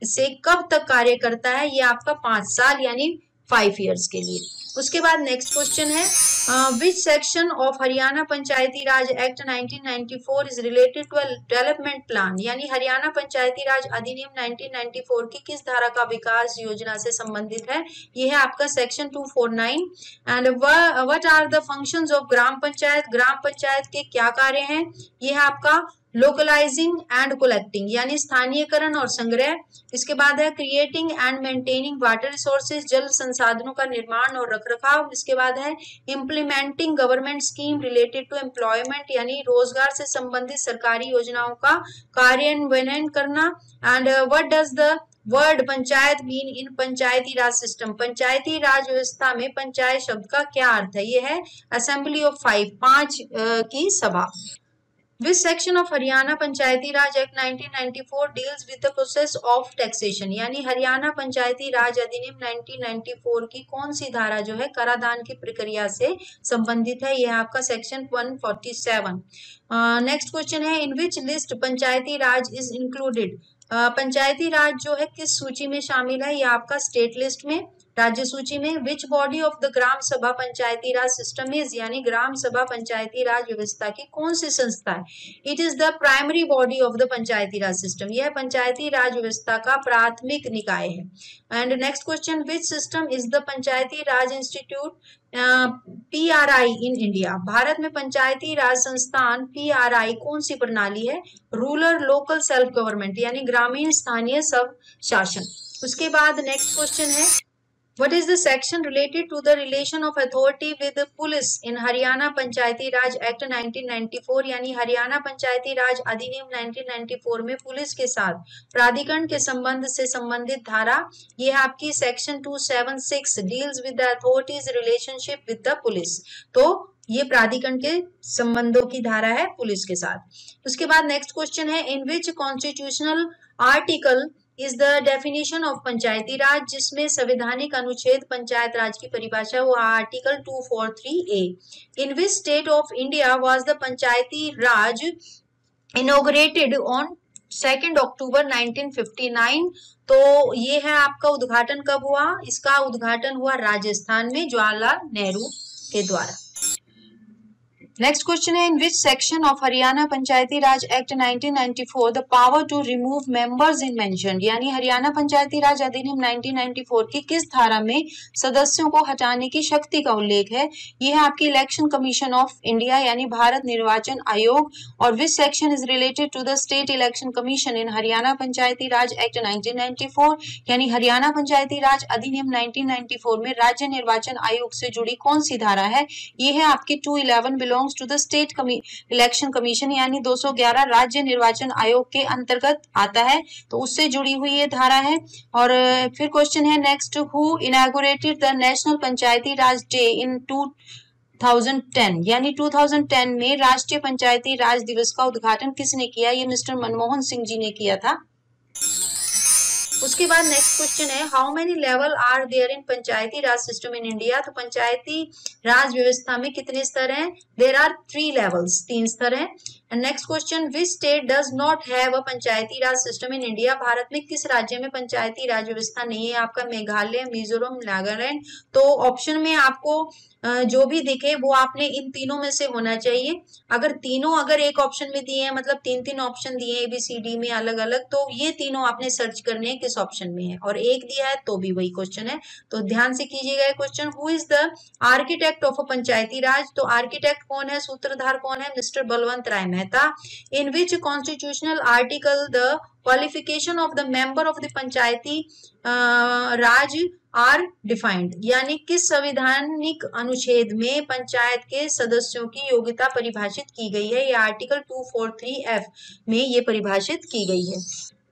से कब तक कार्य करता है, ये आपका 5 साल यानी 5 ईयर्स के लिए। उसके बाद नेक्स्ट क्वेश्चन है, which section of Haryana Panchayati Raj act 1994 is related to development plan. यानी हरियाणा पंचायती राज अधिनियम 1994 की किस धारा का विकास योजना से संबंधित है, ये है आपका section 249। And what are the functions of gram panchayat. ग्राम पंचायत के क्या कार्य हैं, ये है आपका लोकलाइजिंग एंड कलेक्टिंग यानी स्थानीयकरण और संग्रह। इसके बाद है creating and maintaining water resources, जल संसाधनों का निर्माण और रखरखाव। इसके बाद है implementing government scheme related to employment यानी रोजगार से संबंधित सरकारी योजनाओं का कार्यान्वयन करना। And what does the word panchayat mean in Panchayati Raj system. Panchayati राज व्यवस्था में पंचायत शब्द का क्या अर्थ है, ये है असेंबली ऑफ 5 की सभा। Which section of Haryana Panchayati Raj act 1994 deals with the process of taxation। यानी हरियाणा पंचायती राज अधिनियम 1994 की कौन सी धारा जो है करादान की प्रक्रिया से संबंधित है, यह आपका सेक्शन 147। नेक्स्ट क्वेश्चन है, in which list Panchayati Raj is included. Panchayati Raj जो है किस सूची में शामिल है, यह आपका स्टेट लिस्ट में, राज्य सूची में। Which body of the gram सभा पंचायती राज सिस्टम इज। यानी ग्राम सभा पंचायती राज व्यवस्था की कौन सी संस्था है, it is the primary body of the Panchayati Raj system. यह पंचायती राज व्यवस्था का प्राथमिक निकाय है। And next question, which system is the Panchayati Raj institute PRI in India. Bharat में पंचायती राज संस्थान PRI कौन सी प्रणाली है, रूरल लोकल सेल्फ गवर्नमेंट यानी ग्रामीण स्थानीय सब शासन। उसके बाद नेक्स्ट क्वेश्चन है, What is the section related to the relation of authority with the police in Haryana Panchayati Raj act 1994। यानी हरियाणा पंचायती राज अधिनियम 1994 में पुलिस के साथ प्राधिकरण के संबंध से संबंधित धारा, ये है आपकी section 276 deals with the authorities relationship with the police. तो ये प्राधिकरण के संबंधों की धारा है पुलिस के साथ। उसके बाद नेक्स्ट क्वेश्चन है, in which constitutional article is the definition of पंचायती राज। जिसमें संवैधानिक अनुच्छेद पंचायत राज की परिभाषा वो article 243A। In which state of India was the Panchayati Raj inaugurated on 2 October 1959। तो ये है आपका उद्घाटन कब हुआ, इसका उद्घाटन हुआ राजस्थान में जवाहरलाल नेहरू के द्वारा। नेक्स्ट क्वेश्चन है, in which section of Haryana Panchayati Raj act 1994 the power to remove members in mentioned. यानी हरियाणा पंचायती राज अधिनियम 1994 की किस धारा में सदस्यों को हटाने की शक्ति का उल्लेख है, यह है आपकी इलेक्शन कमीशन ऑफ इंडिया यानी भारत निर्वाचन आयोग। और which section is related to the state election commission in Haryana Panchayati Raj act 1994। यानी हरियाणा पंचायती राज अधिनियम 1994 में राज्य निर्वाचन आयोग से जुड़ी कौन सी धारा है, यह है आपकी 211 belongs to the state election commission यानी 211 राज्य निर्वाचन आयोग के अंतर्गत आता है, तो उससे जुड़ी हुई ये धारा है। और फिर क्वेश्चन है next, who inaugurated the national Panchayati Raj day in 2010। यानी 2010 में राष्ट्रीय पंचायती राज दिवस का उद्घाटन किसने किया, ये मिस्टर मनमोहन सिंह जी ने किया था। उसके बाद नेक्स्ट क्वेश्चन है, how many level are there in Panchayati Raj system in India. तो पंचायती राज व्यवस्था में कितने स्तर हैं, देयर आर 3 लेवल्स, 3 स्तर हैं। And next question, which state does not have a Panchayati Raj system in India. Bharat में किस राज्य में पंचायती राज व्यवस्था नहीं है, आपका मेघालय, मिजोरम, नागालैंड। तो ऑप्शन में आपको जो भी दिखे वो आपने इन तीनों में से होना चाहिए। अगर तीनों अगर एक ऑप्शन में दिए हैं, मतलब 3-3 ऑप्शन दिए हैं ABCD में अलग अलग, तो ये तीनों आपने सर्च करने हैं किस ऑप्शन में है, और एक दिया है तो भी वही क्वेश्चन है। तो ध्यान से कीजिएगा question, who is the architect of a Panchayati Raj. तो आर्किटेक्ट कौन है, सूत्रधार कौन है, mister Balwant Rai Mehta. In which constitutional article the qualification of the member of the Panchayati Raj are defined. यानी किस संवैधानिक अनुच्छेद में पंचायत के सदस्यों की योग्यता परिभाषित की गई है, ये आर्टिकल 243F में ये परिभाषित की गई है।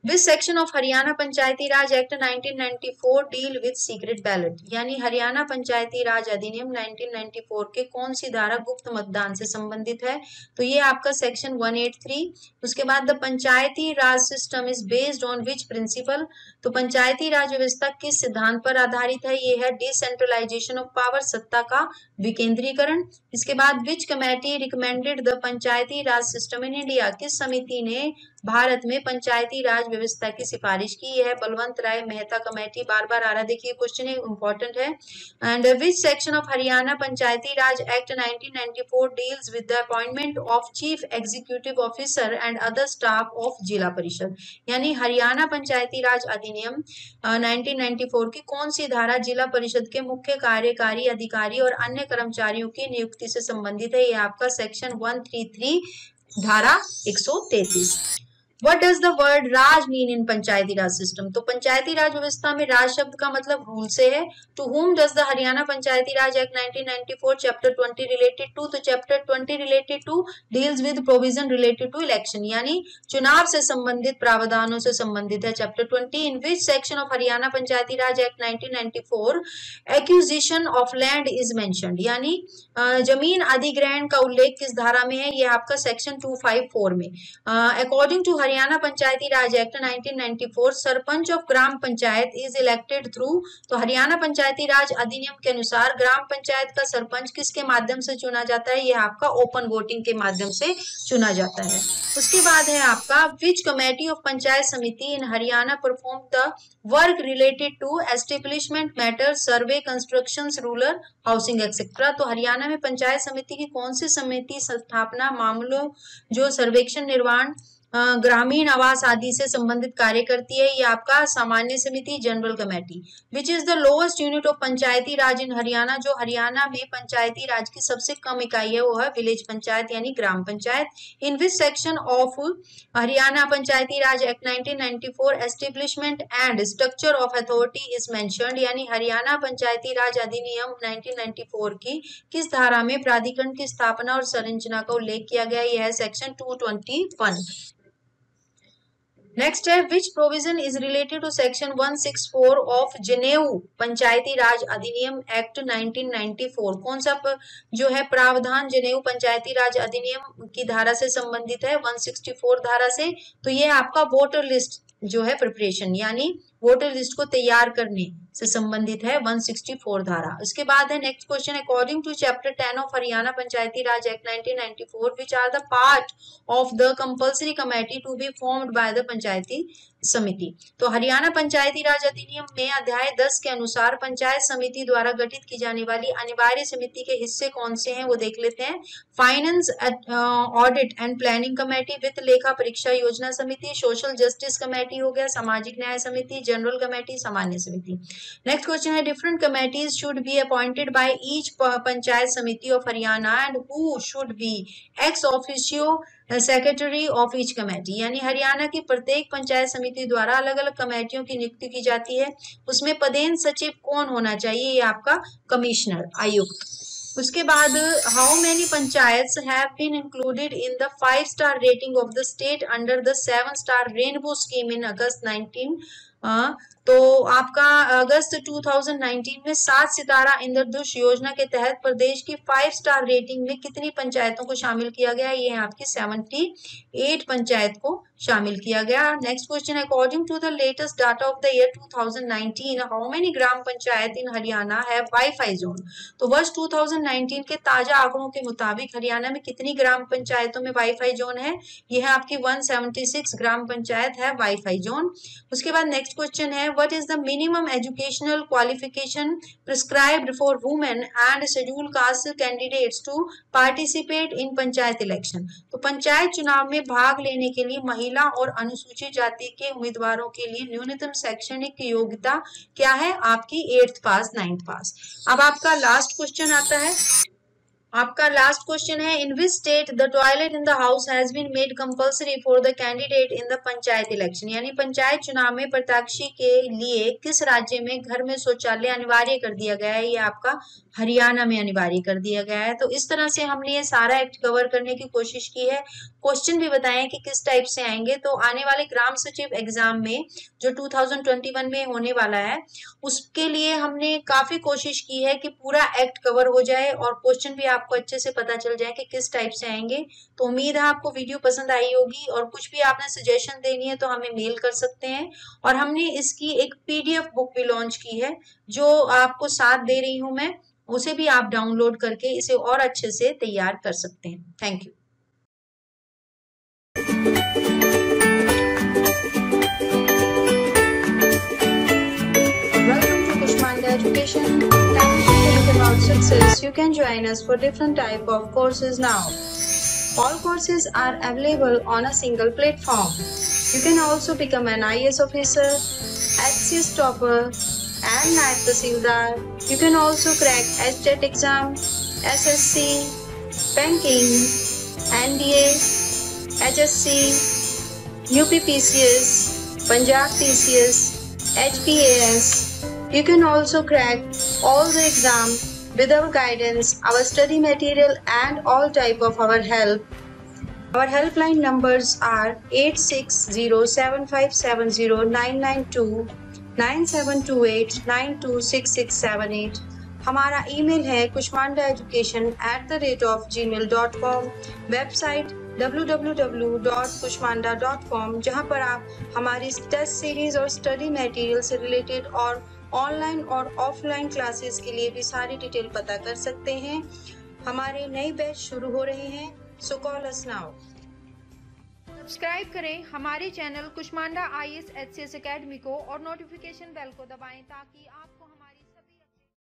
Which section of Haryana Panchayati Raj act 1994 deal with secret ballot, यानी हरियाणा पंचायती राज अधिनियम 1994 के कौन सी धारा गुप्त मतदान से संबंधित है? तो ये आपका सेक्शन 183। उसके बाद the Panchayati Raj system is based on which principle, तो पंचायती राज व्यवस्था किस सिद्धांत पर आधारित है? ये है डिसेंट्रलाइजेशन ऑफ पावर, सत्ता का विकेंद्रीकरण। इसके बाद विच committee recommended the Panchayati Raj system in India, किस समिति ने भारत में पंचायती राज व्यवस्था की सिफारिश की? है बलवंत राय मेहता कमेटी। बार बार आ रहा, देखिए क्वेश्चन इंपॉर्टेंट है। And which section of Haryana Panchayati Raj act 1994 deals with the appointment of chief executive officer and other staff of zila Parishad, यानी हरियाणा पंचायती राज अधिनियम 1994 की कौन सी धारा जिला परिषद के मुख्य कार्यकारी अधिकारी और अन्य कर्मचारियों की नियुक्ति से संबंधित है? ये आपका सेक्शन 133 धारा 133। What does the word Raj mean in Panchayati Raj system? तो पंचायती राज व्यवस्था में राज शब्द का मतलब रूल से है। To whom does the Haryana Panchayati Raj act 1994 chapter 20 related to? तो chapter 20 related to deals with provision related to election, यानी चुनाव से संबंधित प्रावधानों से संबंधित है chapter 20। In which section of Haryana Panchayati Raj act 1994 acquisition of land is mentioned, यानी जमीन अधिग्रहण का उल्लेख किस धारा में है? ये आपका सेक्शन 254 में। According to Haryana Panchayati Raj act 1994 sarpanch of gram panchayat is elected through, तो हरियाणा पंचायती राज अधिनियम के अनुसार ग्राम पंचायत का सरपंच किसके माध्यम से चुना जाता है? ये आपका ओपन वोटिंग के माध्यम से चुना जाता है। उसके बाद है आपका विच committee of panchayat Samiti in Haryana perform the work related to establishment matter, survey, construction, rural housing etcetera. तो हरियाणा में पंचायत समिति की कौन सी समिति स्थापना मामलों जो सर्वेक्षण, निर्माण, ग्रामीण आवास आदि से संबंधित कार्य करती है? ये आपका सामान्य समिति, general committee. Which is the lowest unit of Panchayati Raj in Haryana, जो हरियाणा में पंचायती राज की सबसे कम इकाई है वो है विलेज पंचायत यानी ग्राम panchayat. In which section of Haryana Panchayati Raj act 1994 establishment and structure of authority is mentioned, यानी हरियाणा पंचायती राज अधिनियम 1994 की किस धारा में प्राधिकरण की स्थापना और संरचना का उल्लेख किया गया? यह है सेक्शन 221। नेक्स्ट है which provision is related to section 164 of जनेऊ पंचायती राज अधिनियम एक्ट 1994, कौन सा जो है प्रावधान जनेऊ पंचायती राज अधिनियम की धारा से संबंधित है? 164 धारा से। तो ये आपका वोटर लिस्ट जो है प्रिपरेशन, यानी वोटर लिस्ट को तैयार करने से संबंधित है 164 धारा। उसके बाद है next question, according to chapter 10 of Haryana Panchayati Raj act 1994 which are the part of the compulsory committee to be formed by the Panchayati Samiti. तो हरियाणा पंचायती राज अधिनियम में अध्याय 10 के अनुसार पंचायत समिति द्वारा गठित की जाने वाली अनिवार्य समिति के हिस्से कौन से हैं वो देख लेते हैं। Finance, audit and planning committee, वित्त लेखा परीक्षा योजना समिति, सोशल जस्टिस कमेटी हो गया, सामाजिक न्याय समिति, जनरल कमेटी, सामान्य समिति। नेक्स्ट क्वेश्चन है different committees should be appointed by each panchayat samiti of Haryana and who should be ex officio secretary of each committee, यानी हरियाणा की प्रत्येक पंचायत समिति द्वारा अलग अलग कमेटियों की नियुक्ति की जाती है। उसमें पदेन सचिव कौन होना चाहिए? ये आपका कमिश्नर, आयुक्त। उसके बाद how many panchayats have been included in the 5-स्टार rating of the state under the 7-स्टार रेनबो स्कीम इन अगस्त 19 तो आपका अगस्त 2019 में 7 सितारा इंद्रधनुष योजना के तहत प्रदेश की 5-स्टार रेटिंग में कितनी पंचायतों को शामिल किया गया? ये आपकी 78 पंचायत को शामिल किया गया। Next question, according to the latest data of the year 2019 how many gram panchayat in Haryana have wifi zone? तो वर्ष 2019 के ताजा आंकड़ों के मुताबिक हरियाणा में कितनी ग्राम पंचायतों में वाईफाई जोन है? यह है आपकी 176 ग्राम पंचायत है वाईफाई जोन। उसके बाद नेक्स्ट क्वेश्चन है what is the minimum educational qualification prescribed for women and schedule caste candidates to participate in panchayat election? तो पंचायत चुनाव में भाग लेने के लिए महिला और अनुसूचित जाति के उम्मीदवारों के लिए न्यूनतम शैक्षणिक योग्यता क्या है? आपकी 8th पास 9th पास। अब आपका लास्ट क्वेश्चन आता है आपका लास्ट क्वेश्चन है, in which state the toilet in the house has been made compulsory for the candidate in the panchayat election, यानी पंचायत चुनाव में प्रत्याशी के लिए किस राज्य में घर में शौचालय अनिवार्य कर दिया गया है? ये आपका हरियाणा में अनिवार्य कर दिया गया है। तो इस तरह से हमने ये सारा एक्ट कवर करने की कोशिश की है। क्वेश्चन भी बताएं कि किस टाइप से आएंगे। तो आने वाले ग्राम सचिव एग्जाम में जो 2021 में होने वाला है, उसके लिए हमने काफी कोशिश की है कि पूरा एक्ट कवर हो जाए और क्वेश्चन भी आपको अच्छे से पता चल जाए कि किस टाइप से आएंगे। तो उम्मीद है आपको वीडियो पसंद आई होगी, और कुछ भी आपने सजेशन देनी है तो हमें मेल कर सकते हैं। और हमने इसकी एक PDF बुक भी लॉन्च की है जो आपको साथ दे रही हूं मैं, उसे भी आप डाउनलोड करके इसे और अच्छे से तैयार कर सकते हैं। Thank you. Welcome to Kushmanda Education. Time to think about success. You can join us for different type of courses now. All courses are available on a single platform. You can also become an IAS officer, HCS topper, and NAET Tahsildar. You can also crack HTET exam, SSC, banking, NDA, HSC, UPPCS, Punjab PCS, HPAS. You can also crack all the exam with our guidance, our study material, and all type of our help. Our helpline numbers are 8607570992, 9728926678. हमारा email है kushmandaeducation@gmail.com, website www.kushmanda.com, जहां पर आप हमारी test series और study material से related और online और ऑफलाइन क्लासेस के लिए भी सारी डिटेल पता कर सकते हैं। हमारे नए बैच शुरू हो रहे हैं, सो कॉल अस नाउ। सब्सक्राइब करें हमारे channel Kushmanda IAS HCS academy को और नोटिफिकेशन बेल को दबाएं ताकि आप